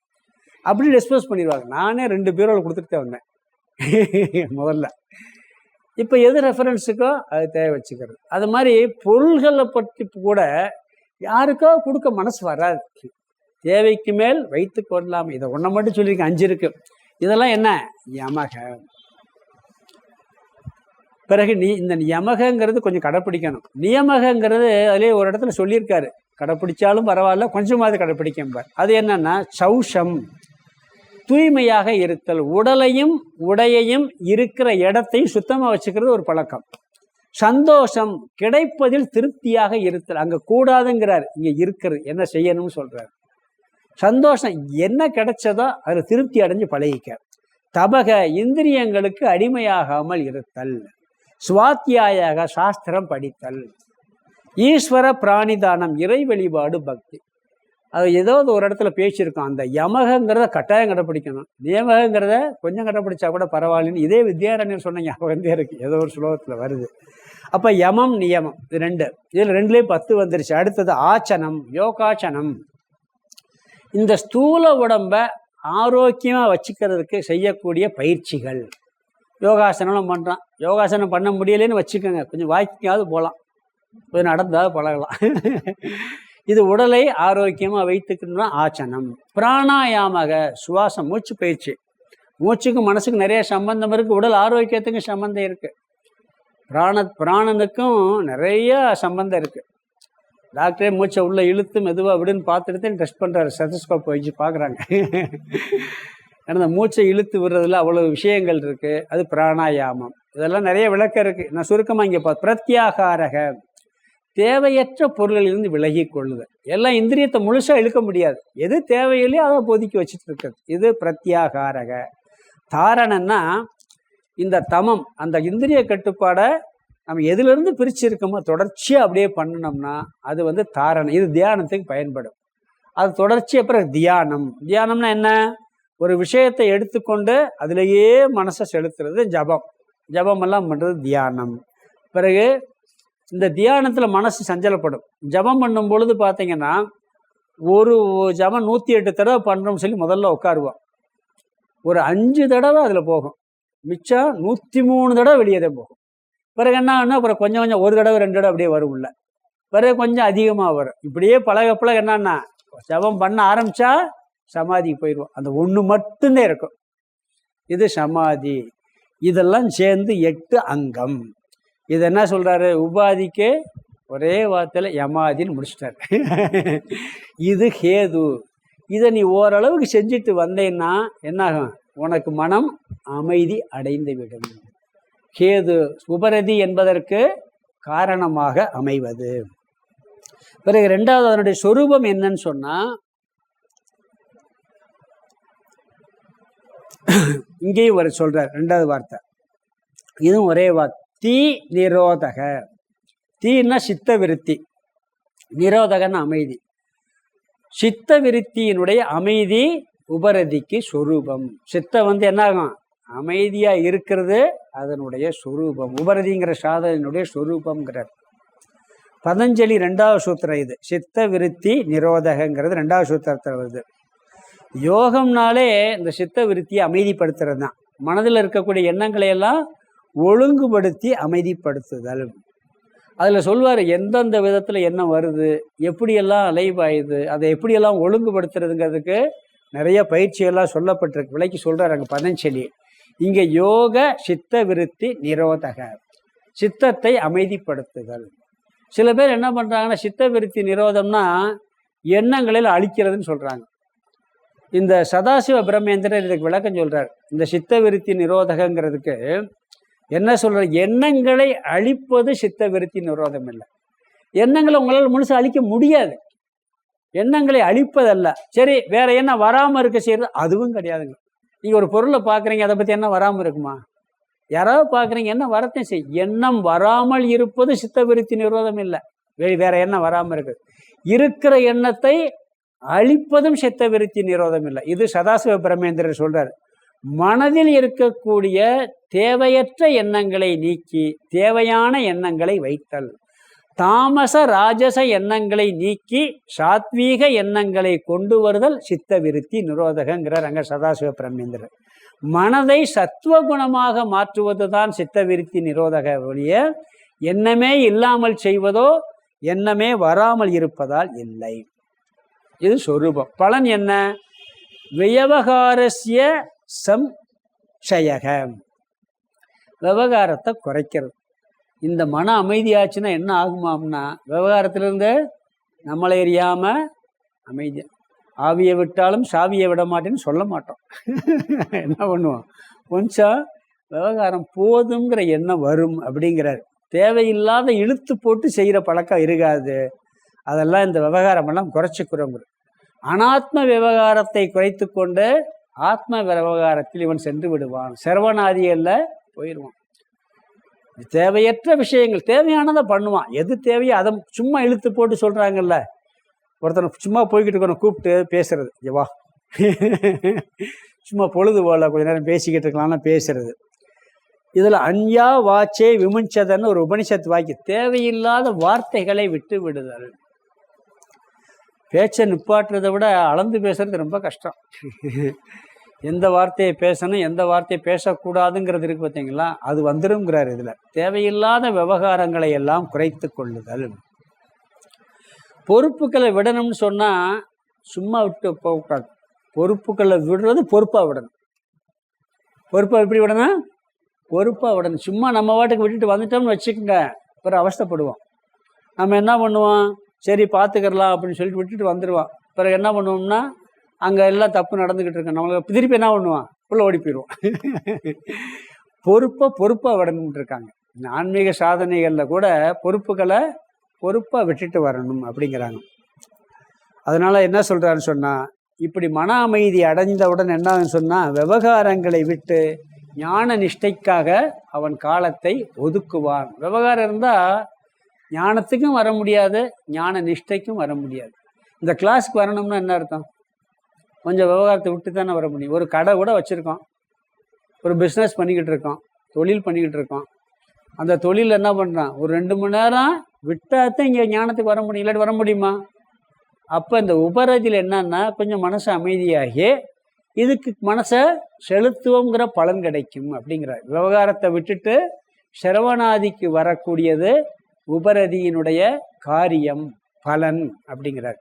அப்படி டிஸ்போஸ் பண்ணிடுவாங்க. நானே 2 பேரோட கொடுத்துட்டு தான் வந்தேன் முதல்ல. இப்போ எது ரெஃபரன்ஸுக்கோ அது தேவை வச்சுக்கிறது. அது மாதிரி பொருள்களை பற்றி கூட யாருக்கோ கொடுக்க மனசு வராது. தேவைக்கு மேல் வைத்து கொள்ளலாம். இதை ஒன்றை மட்டும் சொல்லியிருக்கேன், 5 இருக்கு. இதெல்லாம் என்ன? யமக. பிறகு இந்த யமகங்கிறது கொஞ்சம் கடைப்பிடிக்கணும். நியமகங்கிறது அதிலே ஒரு இடத்துல சொல்லியிருக்காரு, கடைப்பிடிச்சாலும் பரவாயில்ல, கொஞ்சமாவது கடைப்பிடிக்கம்பார். அது என்னன்னா சௌஷம், தூய்மையாக இருத்தல். உடலையும் உடையையும் இருக்கிற இடத்தையும் சுத்தமாக வச்சுக்கிறது ஒரு பழக்கம். சந்தோஷம், கிடைப்பதில் திருப்தியாக இருத்தல். அங்கே கூடாதுங்கிறார், இங்கே இருக்கிறது என்ன செய்யணும்னு சொல்றார். சந்தோஷம், என்ன கிடைச்சதோ அதில் திருப்தி அடைஞ்சு பழகிக்க. தபக, இந்திரியங்களுக்கு அடிமையாகாமல் இருத்தல். சுவாத்தியாக, சாஸ்திரம் படித்தல். ஈஸ்வர பிராணிதானம், இறை வழிபாடு, பக்தி. அது ஏதாவது ஒரு இடத்துல பேசியிருக்கோம். அந்த யமகங்கிறத கட்டாயம் கடைப்பிடிக்கணும், நியமகங்கிறத கொஞ்சம் கடைப்பிடிச்சா கூட பரவாயில்லன்னு இதே வித்யாரண்யர் சொன்ன ஞாபகம் இருக்கு, ஏதோ ஒரு ஸ்லோகத்தில் வருது. அப்போ யமம் நியமம் இது 2. இதில் 2லயும் 10 வந்துருச்சு. அடுத்தது ஆச்சனம், யோகாச்சனம். இந்த ஸ்தூல உடம்பை ஆரோக்கியமாக வச்சுக்கிறதுக்கு செய்யக்கூடிய பயிற்சிகள். யோகாசனம் பண்ணுறான், யோகாசனம் பண்ண முடியலன்னு வச்சுக்கோங்க, கொஞ்சம் வாக்கியாவது போகலாம், கொஞ்சம் நடந்தாவது பழகலாம். இது உடலை ஆரோக்கியமாக வைத்துக்கணும்னா ஆச்சனம். பிராணாயாமக, சுவாசம், மூச்சு பயிற்சி. மூச்சுக்கும் மனசுக்கும் நிறைய சம்பந்தம் இருக்குது, உடல் ஆரோக்கியத்துக்கும் சம்பந்தம் இருக்குது. பிராணனுக்கும் நிறைய சம்பந்தம் இருக்குது. டாக்டரே மூச்சை உள்ளே இழுத்து மெதுவாக விடுன்னு பார்த்துட்டு டெஸ்ட் பண்ணுறாரு, ஸ்டெத்தஸ்கோப் வச்சு பார்க்குறாங்க. ஏன்னா அந்த மூச்சை இழுத்து விடுறதுல அவ்வளோ விஷயங்கள் இருக்குது. அது பிராணாயாமம். இதெல்லாம் நிறைய விளக்கம் இருக்குது. நான் சுருக்கமாக இங்கே பிரத்யாகாரக, தேவையற்ற பொருள்களிலிருந்து விலகி கொள்ளுதல். எல்லாம் இந்திரியத்தை முழுசாக இழுக்க முடியாது, எது தேவையில்லையோ அதை ஒதுக்கி வச்சுட்டு இருக்கிறது. இது பிரத்யாகாரக. தாரணன்னா இந்த தமம், அந்த இந்திரிய கட்டுப்பாடை நம்ம எதுலேருந்து பிரிச்சிருக்கோமோ தொடர்ச்சியாக அப்படியே பண்ணினோம்னா அது வந்து தாரணை. இது தியானத்துக்கு பயன்படும். அது தொடர்ச்சி. அப்புறம் தியானம். தியானம்னா என்ன? ஒரு விஷயத்தை எடுத்துக்கொண்டு அதிலேயே மனசை செலுத்துறது ஜபம். ஜபமெல்லாம் பண்ணுறது தியானம். பிறகு இந்த தியானத்தில் மனசு சஞ்சலப்படும். ஜபம் பண்ணும் பொழுது பார்த்தீங்கன்னா ஒரு ஜபம் 108 தடவை பண்ணுறோம்னு சொல்லி முதல்ல உட்காருவோம். ஒரு 5 தடவை அதில் போகும், மிச்சம் 103 தடவை வெளியே தான் போகும். பிறகு என்ன ஆகுனா அப்புறம் கொஞ்சம் கொஞ்சம் 1 தடவை 2 தடவை அப்படியே வரும் உள்ள. பிறகு கொஞ்சம் அதிகமாக வரும். இப்படியே பழக பழக என்னன்னா ஜபம் பண்ண ஆரம்பித்தா சமாதிக்கு போயிடுவோம். அந்த ஒன்று மட்டும்தான் இருக்கும். இது சமாதி. இதெல்லாம் சேர்ந்து 8 அங்கம். இது என்ன சொல்கிறாரு? உபாதிக்கு ஒரே வார்த்தையில் யமாதின்னு முடிச்சிட்டார். இது ஹேது. இதை நீ ஓரளவுக்கு செஞ்சுட்டு வந்தேன்னா என்னாகும்? உனக்கு மனம் அமைதி அடைந்து விடும். ஹேது உபரதி என்பதற்கு காரணமாக அமைவது. பிறகு ரெண்டாவது அதனுடைய சொரூபம் என்னன்னு சொன்னா, இங்கேயும் ஒரு சொல்றார் ரெண்டாவது வார்த்தை. இதுவும் ஒரே வார்த்தை. தீ நிரோதக. தீன்னா சித்த விருத்தி, நிரோதகன்னு அமைதி. சித்த விருத்தியினுடைய அமைதி உபரதிக்கு சொரூபம். சித்த வந்து என்னாகும்? அமைதியா இருக்கிறது அதனுடைய சொரூபம். உபரதிங்கிற சாதனையினுடைய சொரூபம்ங்கிறார் பதஞ்சலி. 2வது சூத்திரம் இது. சித்த விருத்தி நிரோதகங்கிறது 2வது சூத்திரத்தில் வருது. யோகம்னாலே இந்த சித்த விருத்தியை அமைதிப்படுத்துறது தான். மனதில் இருக்கக்கூடிய எண்ணங்களை எல்லாம் ஒழுங்குபடுத்தி அமைதிப்படுத்துதல். அதில் சொல்வார் எந்தெந்த விதத்தில் எண்ணம் வருது, எப்படியெல்லாம் அலைபாயுது, அதை எப்படியெல்லாம் ஒழுங்குபடுத்துறதுங்கிறதுக்கு நிறைய பயிற்சியெல்லாம் சொல்லப்பட்டிருக்கு. விலைக்கு சொல்கிறார் அங்கே பதஞ்சலி. இங்கே யோக சித்த விருத்தி நிரோதக, சித்தத்தை அமைதிப்படுத்துதல். சில பேர் என்ன பண்ணுறாங்கன்னா சித்த விருத்தி நிரோதம்னா எண்ணங்களில் அழிக்கிறதுன்னு சொல்கிறாங்க. இந்த சதாசிவ பிரம்மேந்திரர் இதுக்கு விளக்கம் சொல்கிறார். இந்த சித்த விருத்தி நிரோதகங்கிறதுக்கு என்ன சொல்ற? எண்ணங்களை அழிப்பது சித்த விருத்தி நிரோதம் இல்லை. எண்ணங்களை உங்களால் முழுசு அழிக்க முடியாது. எண்ணங்களை அழிப்பதல்ல. சரி, வேற என்ன வராமல் இருக்க செய்யறது? அதுவும் கிடையாதுங்க. நீங்கள் ஒரு பொருளை பார்க்குறீங்க, அதை பற்றி என்ன வராமல் இருக்குமா? யாராவது பார்க்குறீங்க, என்ன வரத்தையும் செய். எண்ணம் வராமல் இருப்பது சித்த விருத்தி நிரோதம் இல்லை. வேற எண்ணம் வராமல் இருக்குது. இருக்கிற எண்ணத்தை அழிப்பதும் சித்த விருத்தி நிரோதம் இல்லை. இது சதாசிவ பிரம்மேந்திரர் சொல்றார். மனதில் இருக்கக்கூடிய தேவையற்ற எண்ணங்களை நீக்கி தேவையான எண்ணங்களை வைத்தல். தாமச ராஜச எண்ணங்களை நீக்கி சாத்வீக எண்ணங்களை கொண்டு வருதல் சித்த விருத்தி நிரோதகங்கிறார் அங்க சதாசிவ பிரம்மேந்திரர். மனதை சத்துவகுணமாக மாற்றுவது தான் சித்த விருத்தி நிரோதக ஒழிய எண்ணமே இல்லாமல் செய்வதோ எண்ணமே வராமல் இருப்பதால் இல்லை. இது சொரூபம். பலன் என்ன? வியவகாரஸ்ய சம்சயக, விவகாரத்தை குறைக்கிறது. இந்த மன அமைதியாச்சுன்னா என்ன ஆகுமாம்னா விவகாரத்திலிருந்து நம்மளை எரியாம அமைதி. ஆவியை விட்டாலும் சாவியை விட மாட்டேன்னு சொல்ல மாட்டோம். என்ன பண்ணுவோம்? கொஞ்சம் விவகாரம் போதுங்கிற எண்ணம் வரும் அப்படிங்கிறார். தேவையில்லாத இழுத்து போட்டு செய்கிற பழக்கம் இருக்காது. அதெல்லாம் இந்த விவகாரமெல்லாம் குறைச்சிக்கிறோங்க. அனாத்ம விவகாரத்தை குறைத்து கொண்டு ஆத்ம விவகாரத்தில் இவன் சென்று விடுவான். சர்வநாதிகளில் போயிடுவான். தேவையற்ற விஷயங்கள் தேவையானதை பண்ணுவான். எது தேவையோ அதை சும்மா இழுத்து போட்டு சொல்கிறாங்கல்ல. ஒருத்தனை சும்மா போய்கிட்டு இருக்கணும் கூப்பிட்டு பேசுறது, வா சும்மா பொழுது போல கொஞ்ச நேரம் பேசிக்கிட்டு இருக்கலாம்னா பேசுறது. இதில் அன்யா வாச்சே விமுஞ்சதன்னு ஒரு உபனிஷத்து வாக்கி, தேவையில்லாத வார்த்தைகளை விட்டு விடுதல். பேச்சை நிப்பாட்டுறதை விட அளந்து பேசுறது ரொம்ப கஷ்டம். எந்த வார்த்தையை பேசணும் எந்த வார்த்தையை பேசக்கூடாதுங்கிறது இருக்கு பார்த்தீங்களா, அது வந்துருங்கிறார் இதில். தேவையில்லாத விவகாரங்களை எல்லாம் குறைத்து கொள்ளுதல். பொறுப்புகளை விடணும்னு சொன்னால் சும்மா விட்டு போகக்கூடாது. பொறுப்புகளை விடுறது பொறுப்பாக விடணும். பொறுப்பாக எப்படி விடணும்? பொறுப்பாக விடணும். சும்மா நம்ம வாட்டுக்கு விட்டுட்டு வந்துட்டோம்னு வச்சுக்கோங்க, பிறகு அவஸ்தைப்படுவோம். நம்ம என்ன பண்ணுவோம்? சரி பார்த்துக்கிறலாம் அப்படின்னு சொல்லிட்டு விட்டுட்டு வந்துடுவான். பிறகு என்ன பண்ணுவோம்னா அங்கே எல்லாம் தப்பு நடந்துக்கிட்டு இருக்கோம். நம்மளுக்கு திருப்பி என்ன பண்ணுவான்? உள்ள ஓடி போயிடுவோம். பொறுப்பாக விடணும்னு இருக்காங்க. ஆன்மீக சாதனைகளில் கூட பொறுப்பாக விட்டுட்டு வரணும் அப்படிங்கிறாங்க. அதனால் என்ன சொல்கிறான்னு சொன்னால், இப்படி மன அமைதி அடைந்தவுடன் என்னான்னு சொன்னால் விவகாரங்களை விட்டு ஞான நிஷ்டைக்காக அவன் காலத்தை ஒதுக்குவான். விவகாரம் இருந்தால் ஞானத்துக்கும் வர முடியாது, ஞான நிஷ்டைக்கும் வர முடியாது. இந்த கிளாஸுக்கு வரணும்னா என்ன அர்த்தம்? கொஞ்சம் விவகாரத்தை விட்டு தானே வர முடியும். ஒரு கடை கூட வச்சுருக்கோம், ஒரு பிஸ்னஸ் பண்ணிக்கிட்டு இருக்கோம், தொழில் பண்ணிக்கிட்டு இருக்கோம். அந்த தொழில் என்ன பண்ணுறான், ஒரு 2 மணி நேரம் விட்டாதான் இங்கே ஞானத்துக்கு வர முடியும், இல்லாட்டி வர முடியுமா? அப்போ இந்த உபரதியில் என்னன்னா கொஞ்சம் மனசு அமைதியாகி இதுக்கு மனசை செலுத்துவோங்கிற பலன் கிடைக்கும் அப்படிங்கிறார். விவகாரத்தை விட்டுட்டு சிரவணாதிக்கு வரக்கூடியது உபரதியினுடைய காரியம், பலன் அப்படிங்கிறார்.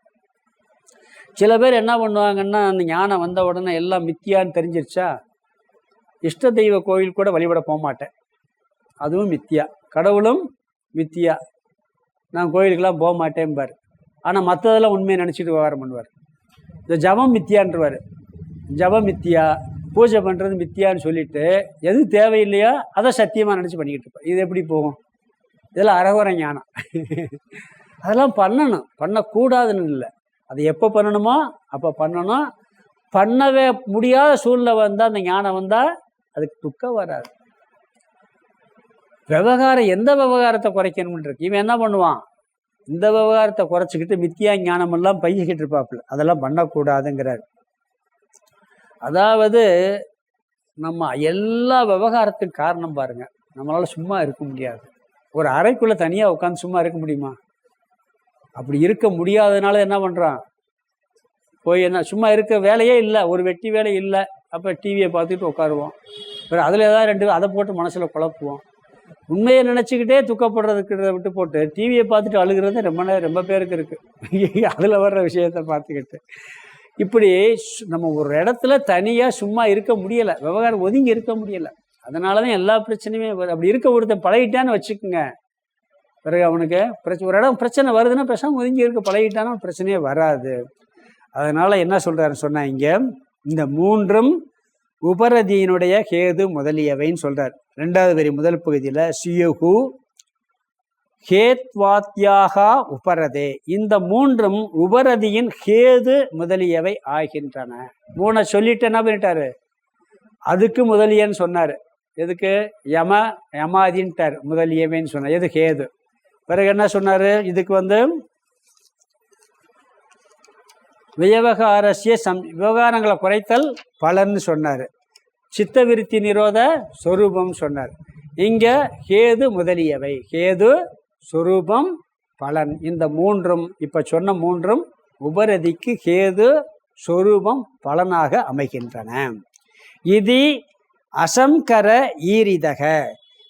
சில பேர் என்ன பண்ணுவாங்கன்னா, அந்த ஞானம் வந்த உடனே எல்லாம் மித்தியான்னு தெரிஞ்சிருச்சா, இஷ்ட தெய்வ கோயில் கூட வழிபட போக மாட்டேன், அதுவும் மித்தியா, கடவுளும் மித்தியா, நான் கோயிலுக்கெல்லாம் போக மாட்டேன்பார். ஆனால் மற்றதெல்லாம் உண்மையை நினச்சிட்டு விவகாரம் பண்ணுவார். இந்த ஜபம் மித்தியான்றவார், ஜபம் மித்தியா, பூஜை பண்ணுறது மித்தியான்னு சொல்லிட்டு எது தேவையில்லையோ அதை சத்தியமாக நினச்சி பண்ணிக்கிட்டு இருப்பார். இது எப்படி போகும்? இதெல்லாம் அறகுறை ஞானம். அதெல்லாம் பண்ணணும், பண்ணக்கூடாதுன்னு இல்லை, அது எப்போ பண்ணணுமோ அப்போ பண்ணணும். பண்ணவே முடியாத சூழ்நிலை வந்தால், அந்த ஞானம் வந்தால் அதுக்கு துக்கம் வராது. விவகாரம் எந்த விவகாரத்தை குறைக்கணும்னு இருக்கு. இவன் என்ன பண்ணுவான், இந்த விவகாரத்தை குறைச்சிக்கிட்டு மித்தியா ஞானமெல்லாம் பையக்கிட்டு இருப்பாப்புல, அதெல்லாம் பண்ணக்கூடாதுங்கிறார். அதாவது நம்ம எல்லா விவகாரத்துக்கு காரணம் பாருங்க, நம்மளால சும்மா இருக்க முடியாது. ஒரு அறைக்குள்ளே தனியாக உட்காந்து சும்மா இருக்க முடியுமா? அப்படி இருக்க முடியாததுனால என்ன பண்ணுறான், போய் என்ன சும்மா இருக்க வேலையே இல்லை, ஒரு வெட்டி வேலை இல்லை, அப்போ டிவியை பார்த்துட்டு உட்காருவோம். வேறு அதில் ஏதாவது 2 அதை போட்டு மனசில் குழப்புவோம். உண்மையை நினச்சிக்கிட்டே துக்கப்படுறதுக்கிறத விட்டு போட்டு டிவியை பார்த்துட்டு அழுகிறது ரொம்ப பேருக்கு இருக்குது. அதில் வர்ற விஷயத்தை பார்த்துக்கிட்டு இப்படி நம்ம ஒரு இடத்துல தனியாக சும்மா இருக்க முடியலை, விவகாரம் ஒதுங்கி இருக்க முடியலை. அதனால தான் எல்லா பிரச்சனையுமே அப்படி இருக்க ஒருத்தன் பழகிட்டான்னு வச்சுக்கோங்க, பிறகு அவனுக்கு ஒரு இடம் பிரச்சனை வருதுன்னா பேசாமல் ஒதுங்கி இருக்க பழகிட்டானா பிரச்சனையே வராது. அதனால் என்ன சொல்கிறாருன்னு சொன்னால், இங்கே இந்த 3ம் உபரதியினுடைய கேது முதலியவைன்னு சொல்கிறார். 2வது வரி முதல் பகுதியில் சுயகு ஹேத்வாத்யாகா உபரதே, இந்த 3ம் உபரதியின் கேது முதலியவை ஆகின்றன. 3 சொல்லிட்டு என்ன பண்ணிட்டாரு, அதுக்கு முதலியன்னு சொன்னார். எதுக்கு? யமாதின்ட்டார், முதலியவைன்னு சொன்னார். எது? கேது. பிறகு என்ன சொன்னார், இதுக்கு வியவகாரஸ்ய விவகாரங்களை குறைத்தல் பலன்னு சொன்னார். சித்த விருத்தி நிரோத சொரூபம் சொன்னார். இங்கே கேது முதலியவை, கேது சொரூபம் பலன், இந்த 3ம் இப்போ சொன்ன 3ம் உபரதிக்கு கேது சொரூபம் பலனாக அமைகின்றன. இது அசம்கர ஈரிதக,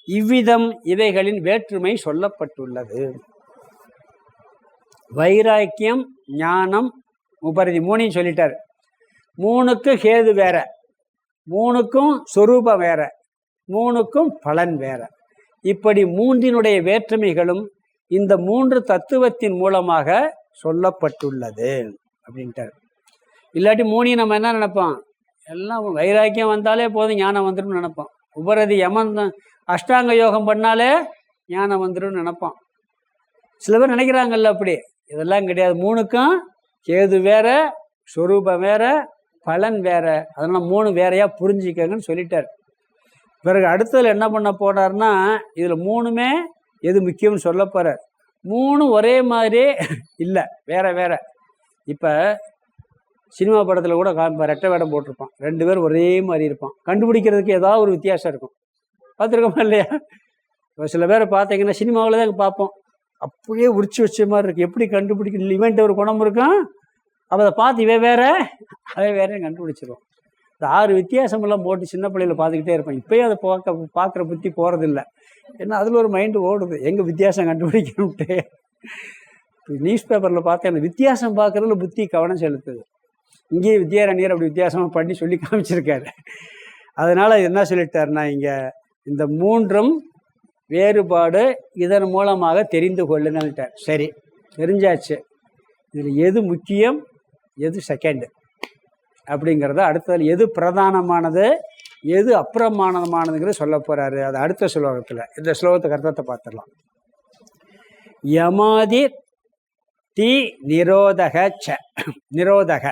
இவ்விதம் இவைகளின் வேற்றுமை சொல்லப்பட்டுள்ளது. வைராக்கியம், ஞானம், உபரதி 3ஐயும் சொல்லிட்டார். 3க்கு கேது வேற, 3க்கும் சொரூபம் வேற, 3க்கும் பலன் வேற. இப்படி 3னுடைய வேற்றுமைகளும் இந்த 3 தத்துவத்தின் மூலமாக சொல்லப்பட்டுள்ளது அப்படின்ட்டார். இல்லாட்டி 3ஐயும் நம்ம என்ன நினைப்போம், எல்லாம் வைராக்கியம் வந்தாலே போதும் ஞானம் வந்துடும் நினைப்போம். உபரதி அஷ்டாங்க யோகம் பண்ணாலே ஞானம் வந்துடும் நினைப்போம். சில பேர் நினைக்கிறாங்கல்ல அப்படி. இதெல்லாம் கிடையாது. 3க்கும் கேது வேற, சொரூபம் வேற, பலன் வேற. அதனால 3 வேறையா புரிஞ்சிக்கங்கன்னு சொல்லிட்டார். பிறகு அடுத்ததில் என்ன பண்ண போனார்னா, இதில் 3மே எது முக்கியம்னு சொல்ல போகிறார். 3 ஒரே மாதிரி இல்லை, வேற வேற. இப்போ சினிமா படத்தில் கூட காமிப்பார், ரெட்டை வேடம் போட்டிருப்பான், 2 பேர் ஒரே மாதிரி இருப்பான், கண்டுபிடிக்கிறதுக்கு ஏதாவது ஒரு வித்தியாசம் இருக்கும். பார்த்துருக்கோமா இல்லையா? இப்போ சில பேரை பார்த்தீங்கன்னா சினிமாவில் தான் பார்ப்போம், அப்படியே உரிச்சு வச்ச மாதிரி இருக்குது. எப்படி கண்டுபிடிக்கணும்? இவன்ட்டு ஒரு குணம் இருக்கும், அப்போ அதை பார்த்து இவன் வேற அதே வேற கண்டுபிடிச்சிருவோம். இந்த 6 வித்தியாசமெல்லாம் போட்டு சின்ன பிள்ளையில் பார்த்துக்கிட்டே இருப்பேன். இப்போயும் அதை பார்க்குற புத்தி போகிறதில்ல. ஏன்னா அதில் ஒரு மைண்டு ஓடுது, எங்கே வித்தியாசம் கண்டுபிடிக்கணும்ட்டு. நியூஸ் பேப்பரில் பார்த்தேன், அந்த வித்தியாசம் பார்க்குறதுல புத்தி கவனம் செலுத்துது. இங்கேயே வித்யாரண்யர் அப்படி வித்தியாசமாக பண்ணி சொல்லி காமிச்சிருக்காரு. அதனால் என்ன சொல்லிட்டாருன்னா, இங்கே இந்த 3ம் வேறுபாடு இதன் மூலமாக தெரிந்து கொள்ளுங்கள்ட்டார். சரி, தெரிஞ்சாச்சு. இதில் எது முக்கியம், எது செகண்டு அப்படிங்கிறத அடுத்தது, எது பிரதானமானது எது அப்பிரமானமானதுங்கிறது சொல்ல போகிறாரு. அது அடுத்த ஸ்லோகத்தில். இந்த ஸ்லோகத்துக்கு அர்த்தத்தை பார்த்துடலாம். யமாதி தி நிரோதக ச, நிரோதக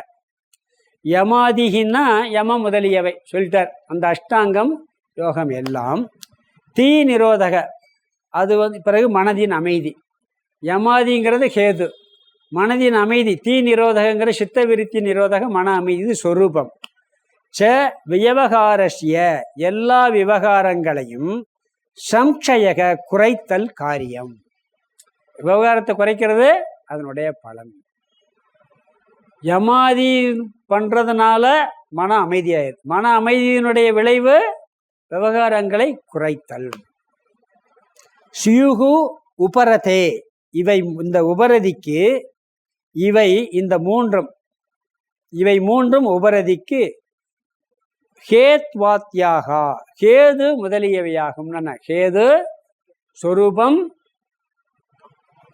யமாதிகின்னா யம முதலியவை சொல்லிட்டார். அந்த அஷ்டாங்கம் யோகம் எல்லாம் தீ நிரோதக, அது வந்து பிறகு மனதின் அமைதி. யமாதிங்கிறது ஹேது, மனதின் அமைதி. தீ நிரோதகங்கிற சித்த விருத்தி நிரோதக, மன அமைதி, இது சொரூபம். ச விவகாரஸ்ய, எல்லா விவகாரங்களையும் சம்சயக, குறைத்தல் காரியம். விவகாரத்தை குறைக்கிறது அதனுடைய பலன். யமாதி பண்றதுனால மன அமைதியாயிரு, மன அமைதியினுடைய விளைவு விவகாரங்களை குறைத்தல். சியுகு உபரதே, இவை இந்த உபரதிக்கு, இவை இந்த மூன்றும், இவை மூன்றும் உபரதிக்கு ஹேத்வாத்யாகா, ஹேது முதலியவையாகும். ஹேது சொரூபம்,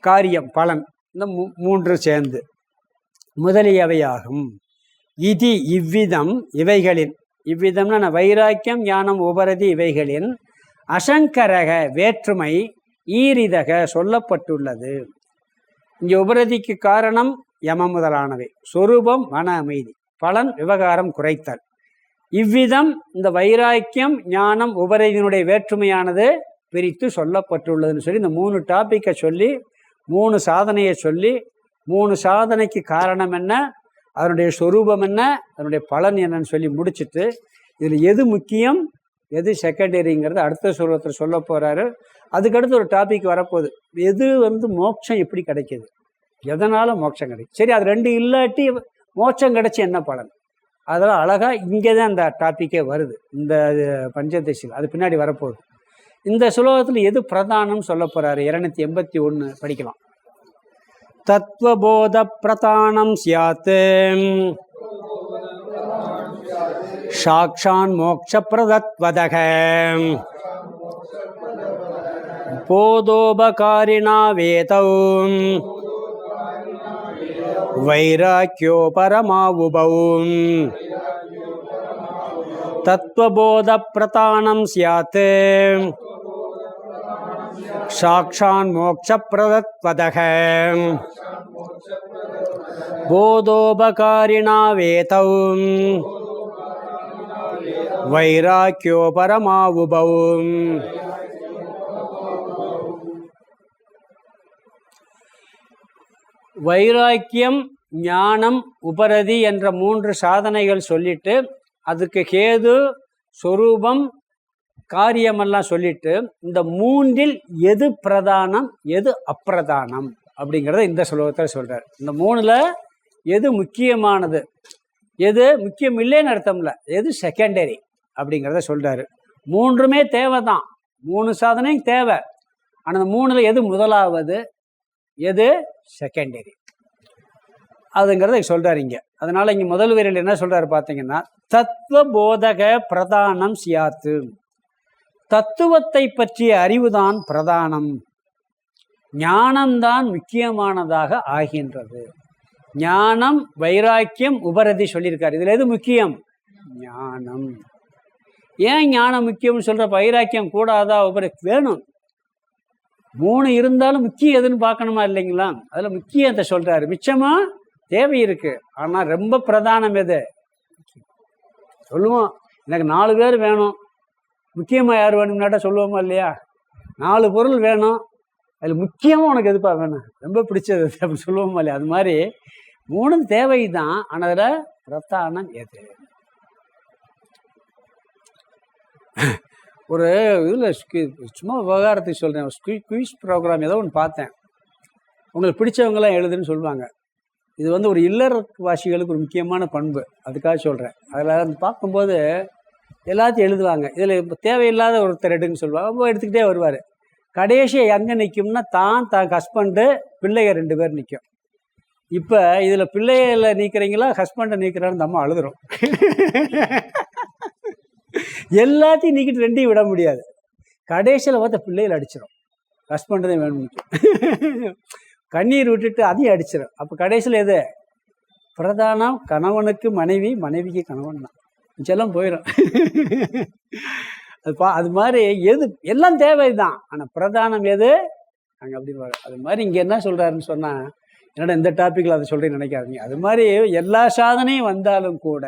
காரியம், பலன், இந்த மூன்று சேர்ந்து முதலியவையாகும். இது இவ்விதம், இவைகளின், இவ்விதம்னா வைராக்கியம் ஞானம் உபரதி இவைகளின் அசங்கரக வேற்றுமை ஈரிதக சொல்லப்பட்டுள்ளது. இங்கே உபரதிக்கு காரணம் யமம் முதலானவை, சொரூபம் மன அமைதி, பலன் விவகாரம் குறைத்தல். இவ்விதம் இந்த வைராக்கியம் ஞானம் உபரதியினுடைய வேற்றுமையானது பிரித்து சொல்லப்பட்டுள்ளதுன்னு சொல்லி இந்த 3 டாப்பிக்கை சொல்லி 3 சாதனையை சொல்லி 3 சாதனைக்கு காரணம் என்ன, அதனுடைய சொரூபம் என்ன, அதனுடைய பலன் என்னன்னு சொல்லி முடிச்சுட்டு இதில் எது முக்கியம் எது செகண்டரிங்கிறது அடுத்த ஸ்லோகத்தில் சொல்ல போகிறாரு. அதுக்கடுத்து ஒரு டாபிக் வரப்போகுது, எது வந்து மோட்சம் எப்படி கிடைக்கிது, எதனால் மோட்சம் கிடைக்கும். சரி, அது 2 இல்லாட்டி மோட்சம் கிடைச்சி என்ன பலன், அதெல்லாம் அழகாக இங்கே தான் அந்த டாப்பிக்கே வருது, இந்த பஞ்சதசியில். அது பின்னாடி வரப்போகுது. இந்த ஸ்லோகத்தில் எது பிரதானம் சொல்ல போகிறாரு, 281 படிக்கலாம். தத்வபோத பிரதானம் ஸ்யாத் சாக்ஷான் மோக்ஷ பிரதத்வதக போதோபகாரிணா வேதௌ வைராக்கியோ பரமாவுபௌ. தத்வபோத பிரதானம் ஸ்யாத் சாக்ஷான் மோக்ஷ பிரதத்வதக போதோபகாரிணா வேதௌ வைராக்கியோ பரமாவுபௌ. வைராக்கியம் ஞானம் உபரதி என்ற 3 சாதனைகள் சொல்லிட்டு அதுக்கு ஹேது சொரூபம் காரியமெல்லாம் சொல்லிட்டு இந்த 3இல் எது பிரதானம் எது அப்பிரதானம் அப்படிங்கிறத இந்த ஸ்லோகத்தில் சொல்கிறார். இந்த 3ல் எது முக்கியமானது எது முக்கியம் இல்லைன்னு அர்த்தம் இல்லை, எது செகண்டரி அப்படிங்கிறத சொல்கிறாரு. 3மே தேவை தான், 3 சாதனையும் தேவை. ஆனால் அந்த 3ல் எது முதலாவது எது செகண்டரி அதுங்கிறத சொல்கிறார் இங்கே. அதனால் இங்கே முதல் வரியில் என்ன சொல்கிறாரு பார்த்தீங்கன்னா, தத்துவ போதக பிரதானம் சியாத்து, தத்துவத்தை பற்றிய அறிவுதான் பிரதானம், ஞானம்தான் முக்கியமானதாக ஆகின்றது. ஞானம் வைராக்கியம் உபரதி சொல்லியிருக்காரு. இதில் எது முக்கியம், ஞானம். ஏன் ஞானம் முக்கியம்னு சொல்கிற, வைராக்கியம் கூடாதா உபரதி வேணும், 3 இருந்தாலும் முக்கியம் எதுன்னு பார்க்கணுமா இல்லைங்களா, அதில் முக்கியத்தை சொல்கிறாரு. மிச்சமாக தேவை இருக்குது, ஆனால் ரொம்ப பிரதானம் எது சொல்லுவோம். எனக்கு 4 பேர் வேணும், முக்கியமாக யார் வேணும்னாட்டா சொல்லுவோமா இல்லையா, 4 பொருள் வேணும், அதில் முக்கியமாக உனக்கு எதுப்பா வேணும், ரொம்ப பிடிச்சது அப்படின்னு சொல்லுவோமா இல்லையா. அது மாதிரி 3 தேவை தான், ஆனால் அதில் பிரதானம் எது. ஒரு இதில் சும்மா விவகாரத்துக்கு சொல்கிறேன், குயிஸ் ப்ரோக்ராம் ஏதோ ஒன்று பார்த்தேன், உங்களுக்கு பிடிச்சவங்களாம் எழுதுன்னு சொல்லுவாங்க. இது வந்து ஒரு இல்லறவாசிகளுக்கு ஒரு முக்கியமான பண்பு, அதுக்காக சொல்கிறேன். அதில் பார்க்கும்போது எல்லாத்தையும் எழுதுவாங்க. இதில் இப்போ தேவையில்லாத ஒருத்தர் எடுன்னு சொல்லுவாங்க, ரொம்ப எடுத்துக்கிட்டே வருவார். கடைசியாக எங்கே நிற்கும்னா தான் ஹஸ்பண்டு பிள்ளைங்க 2 பேர் நிற்கும். இப்போ இதில் பிள்ளைகளை நீக்கிறீங்களா ஹஸ்பண்டை நீக்கிறான்னு நம்ம அழுதுறோம். எல்லாத்தையும் நீக்கிட்டு 2ஐயும் விட முடியாது. கடைசியில் பார்த்த பிள்ளைகள் அடிச்சிடும், ஹஸ்பண்டு தான் வேணும் நிற்கும். கண்ணீர் விட்டுட்டு அதையும் அடிச்சிடும். அப்போ கடைசியில் எது பிரதானம், கணவனுக்கு மனைவி, மனைவிக்கு கணவன் தான், மிச்செல்லாம் போயிடும். அது மாதிரி எது எல்லாம் தேவை தான், ஆனால் பிரதானம் எது அங்கே அப்படின்னு வரும். அது மாதிரி இங்கே என்ன சொல்கிறாருன்னு சொன்னால், என்னடா இந்த டாப்பிக்கில் அதை சொல்கிறேன்னு நினைக்காதீங்க. அது மாதிரி எல்லா சாதனையும் வந்தாலும் கூட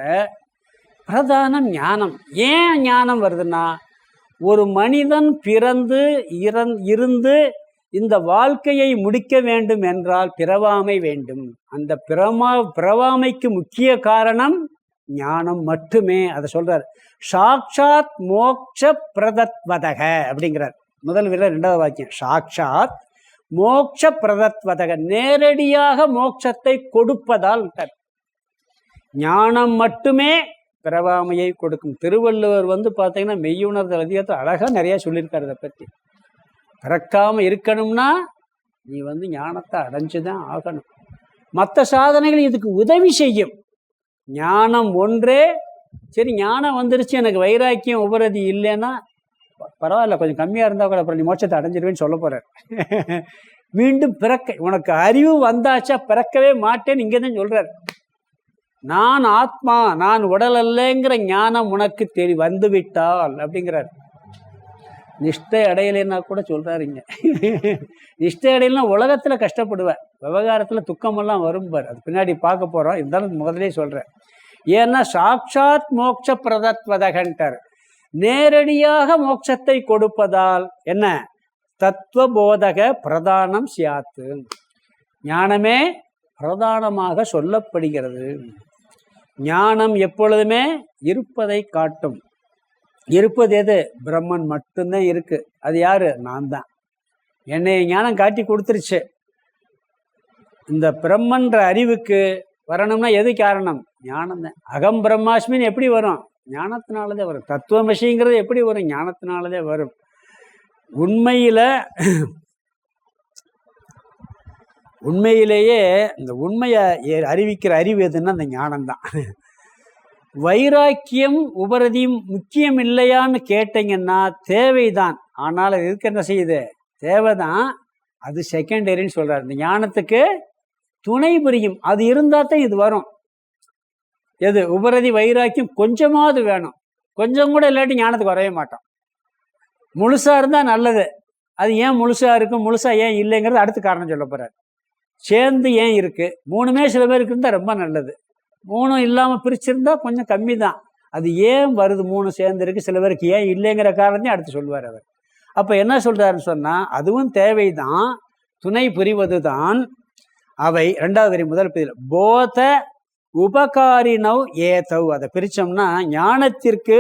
பிரதானம் ஞானம். ஏன் ஞானம் வருதுன்னா, ஒரு மனிதன் பிறந்து இருந்து இந்த வாழ்க்கையை முடிக்க வேண்டும் என்றால் பிறவாமை வேண்டும். அந்த பிறவாமைக்கு முக்கிய காரணம் ஞானம் மட்டுமே. அதை சொல்றார், சாக்ஷாத் மோக்ஷ பிரதத்வதக அப்படிங்கிறார். முதல் விரல் 2வது வாக்கியம், சாக்ஷாத் மோக்ஷ பிரதத்வதக, நேரடியாக மோட்சத்தை கொடுப்பதால். ஞானம் மட்டுமே பிறவாமையை கொடுக்கும். திருவள்ளுவர் பார்த்தீங்கன்னா மெய்யுணர்தல் அதிகத்தை அழகாக நிறையா சொல்லியிருக்காரு. அதை பற்றி பிறக்காமல் இருக்கணும்னா நீ ஞானத்தை அடைஞ்சுதான் ஆகணும். மற்ற சாதனைகள் இதுக்கு உதவி செய்யும். ஞானம் ஒன்றே சரி. ஞானம் வந்துருச்சு, எனக்கு வைராக்கியம் உபரதி இல்லைன்னா பரவாயில்ல, கொஞ்சம் கம்மியாக இருந்தால் கூட அப்புறம் நீ மோட்சத்தை அடைஞ்சிருவேன்னு சொல்ல போகிறார். மீண்டும் பிறக்க உனக்கு அறிவு வந்தாச்சா பிறக்கவே மாட்டேன்னு இங்கே தான் சொல்கிறார். நான் ஆத்மா, நான் உடல் அல்லங்கிற ஞானம் உனக்கு வந்துவிட்டால் அப்படிங்கிறார். நிஷ்டை அடையலைன்னா கூட சொல்கிறாருங்க. நிஷ்டை அடையலைன்னா உலகத்தில் கஷ்டப்படுவேன், விவகாரத்தில் துக்கமெல்லாம் வரும்பார். அது பின்னாடி பார்க்க போகிறோம். இருந்தாலும் முதலே சொல்கிறேன். ஏன்னா சாக்ஷாத் மோட்ச பிரதத்வதகன்ட்டார். நேரடியாக மோட்சத்தை கொடுப்பதால் என்ன, தத்துவபோதக பிரதானம் சியாத்து, ஞானமே பிரதானமாக சொல்லப்படுகிறது. ஞானம் எப்பொழுதுமே இருப்பதை காட்டும். இருப்பது எது? பிரம்மன் மட்டும்தான் இருக்கு. அது யாரு? நான் தான். என்னை ஞானம் காட்டி கொடுத்துருச்சு. இந்த பிரம்மன்ற அறிவுக்கு வரணும்னா எது காரணம்? ஞானம் தான். அகம் பிரம்மாஸ்மின்னு எப்படி வரும்? ஞானத்தினாலதே வரும். தத்துவமசிங்கிறது எப்படி வரும்? ஞானத்தினாலதே வரும். உண்மையிலேயே இந்த உண்மையை அறிவிக்கிற அறிவு எதுன்னா அந்த ஞானம்தான். வைராக்கியம் உபரதியும் முக்கியம் இல்லையான்னு கேட்டீங்கன்னா தேவைதான். ஆனால் அது இதுக்கு என்ன செய்யுது? தேவைதான், அது செகண்டரின்னு சொல்றாரு. இந்த ஞானத்துக்கு துணை புரியும். அது இருந்தால் தான் இது வரும். எது? உபரதி வைராக்கியம் கொஞ்சமாவது வேணும். கொஞ்சம் கூட இல்லாட்டி ஞானத்துக்கு வரவே மாட்டோம். முழுசா இருந்தால் நல்லது. அது ஏன் முழுசா இருக்கும், முழுசா ஏன் இல்லைங்கிறது அடுத்த காரணம் சொல்ல போறாரு. சேர்ந்து ஏன் இருக்கு? 3மே சில பேருக்கு இருந்தால் ரொம்ப நல்லது. 3 இல்லாமல் பிரிச்சிருந்தா கொஞ்சம் கம்மி தான். அது ஏன் வருது 3 சேர்ந்து இருக்கு, சில பேருக்கு ஏன் இல்லைங்கிற காரணத்தையும் அடுத்து சொல்லுவார் அவர். அப்போ என்ன சொல்றாருன்னு சொன்னால் அதுவும் தேவைதான், துணை புரிவது தான். அவை 2வது வரி முதல் பதில் போத உபகாரினவ் ஏதவ். அதை பிரிச்சோம்னா ஞானத்திற்கு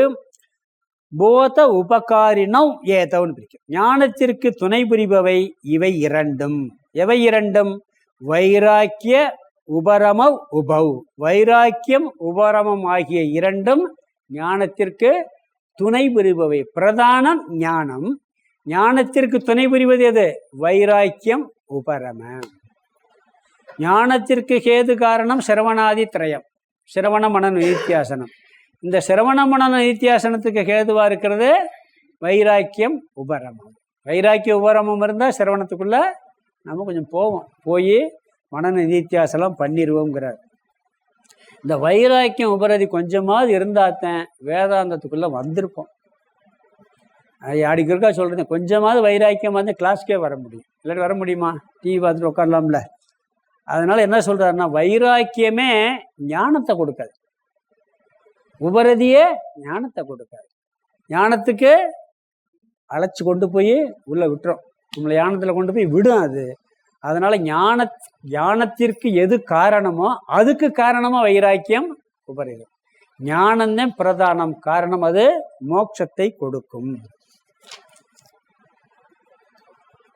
போத உபகாரினவ் ஏதவ்னு பிரிக்கும். ஞானத்திற்கு துணை புரிபவை இவை இரண்டும். எவை இரண்டும்? வைராக்கிய உபரமவ் உபவ். வைராக்கியம் உபரமம் ஆகிய இரண்டும் ஞானத்திற்கு துணை புரிபவை. பிரதானம் ஞானம். ஞானத்திற்கு துணை புரிவது எது? வைராக்கியம் உபரம. ஞானத்திற்கு கேது காரணம் சிரவணாதி திரயம், சிரவண மனன நித்தியாசனம். இந்த சிரவண மனன நித்தியாசனத்துக்கு கேதுவா இருக்கிறது வைராக்கியம் உபரமம். வைராக்கிய உபரமம் இருந்தால் சிரவணத்துக்குள்ள நம்ம கொஞ்சம் போவோம், போய் மனன நித்தியாசனம் பண்ணிடுவோங்கிறார். இந்த வைராக்கியம் உபரதி கொஞ்சமாவது இருந்தாத்தான் வேதாந்தத்துக்குள்ள வந்திருப்போம். அடிக்கா சொல்றேன், கொஞ்சமாவது வைராக்கியம் வந்து கிளாஸ்க்கே வர முடியும். இல்லாட்டி வர முடியுமா? டிவி பார்த்துட்டு உட்காரலாம்ல. அதனால என்ன சொல்றாருன்னா வைராக்கியமே ஞானத்தை கொடுக்காது, உபரதியே ஞானத்தை கொடுக்காது. ஞானத்துக்கு அழைச்சி கொண்டு போய் உள்ள விட்டுரும், நம்மளை ஞானத்தில் கொண்டு போய் விடும் அது. அதனால ஞானத்திற்கு எது காரணமோ அதுக்கு காரணமா வைராக்கியம் உபரதி. ஞானம்தான் பிரதானம், காரணம் அது மோட்சத்தை கொடுக்கும்.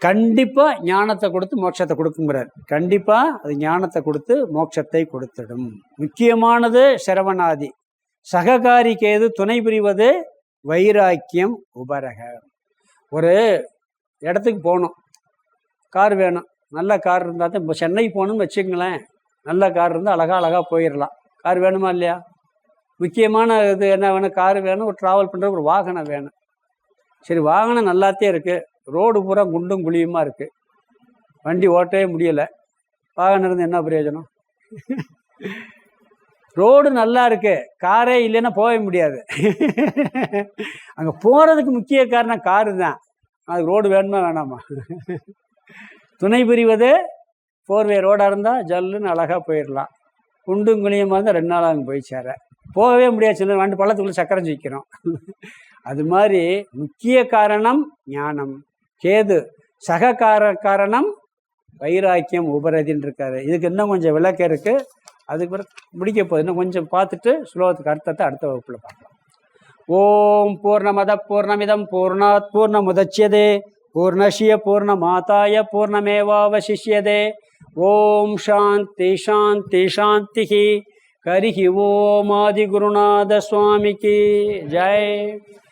கண்டிப்பா ஞானத்தை கொடுத்து மோட்சத்தை கொடுக்குங்கிறார். கண்டிப்பா அது ஞானத்தை கொடுத்து மோட்சத்தை கொடுத்துடும். முக்கியமானது சிரவணாதி. சககாரிக்கு எது துணை புரிவது? வைராக்கியம் உபரக. ஒரு இடத்துக்கு போகணும், கார் வேணும். நல்ல கார் இருந்தால் தான். இப்போ சென்னை போகணும்னு வச்சுங்களேன், நல்ல கார் இருந்தால் அழகாக போயிடலாம். கார் வேணுமா இல்லையா? முக்கியமான இது என்ன வேணும்? கார் வேணும், ஒரு ட்ராவல் பண்ணுற ஒரு வாகனம் வேணும். சரி, வாகனம் நல்லாத்தே இருக்குது, ரோடு பூரா குண்டும் குழியுமா இருக்குது, வண்டி ஓட்டவே முடியலை. வாகனம் இருந்து என்ன பிரயோஜனம்? ரோடு நல்லா இருக்கு, காரே இல்லைன்னா போகவே முடியாது. அங்கே போகிறதுக்கு முக்கிய காரணம் காரு தான். அதுக்கு ரோடு வேணுமா வேணாமா? துணை புரிவது 4வே ரோடாக இருந்தால் ஜல்லுன்னு அழகாக போயிடலாம். குண்டும் குழியமாக இருந்தால் 2 நாள் அங்கே போய் சேர போகவே முடியாது. சில வண்டி பள்ளத்துக்குள்ளே சக்கரம் வைக்கிறோம். அது மாதிரி முக்கிய காரணம் ஞானம். கேது சக காரணம் வைராக்கியம் உபரதின்னு இருக்காரு. இதுக்கு இன்னும் கொஞ்சம் விளக்கம் இருக்கு. அதுக்கு பிறகு முடிக்க போகுது. இன்னும் கொஞ்சம் பார்த்துட்டு ஸ்லோகத்துக்கு அர்த்தத்தை அடுத்த வகுப்புல பார்க்கலாம். ஓம் பூர்ணமத பூர்ணமிதம் பூர்ணாத் பூர்ணமுதச்யதே பூர்ணஸ்ய பூர்ணமாதாய பூர்ணமேவாவசிஷ்யதே. ஓம் சாந்தி சாந்தி சாந்தி. ஹரிஹி ஓம் ஆதிகுருநாத சுவாமிக்கு ஜெய்.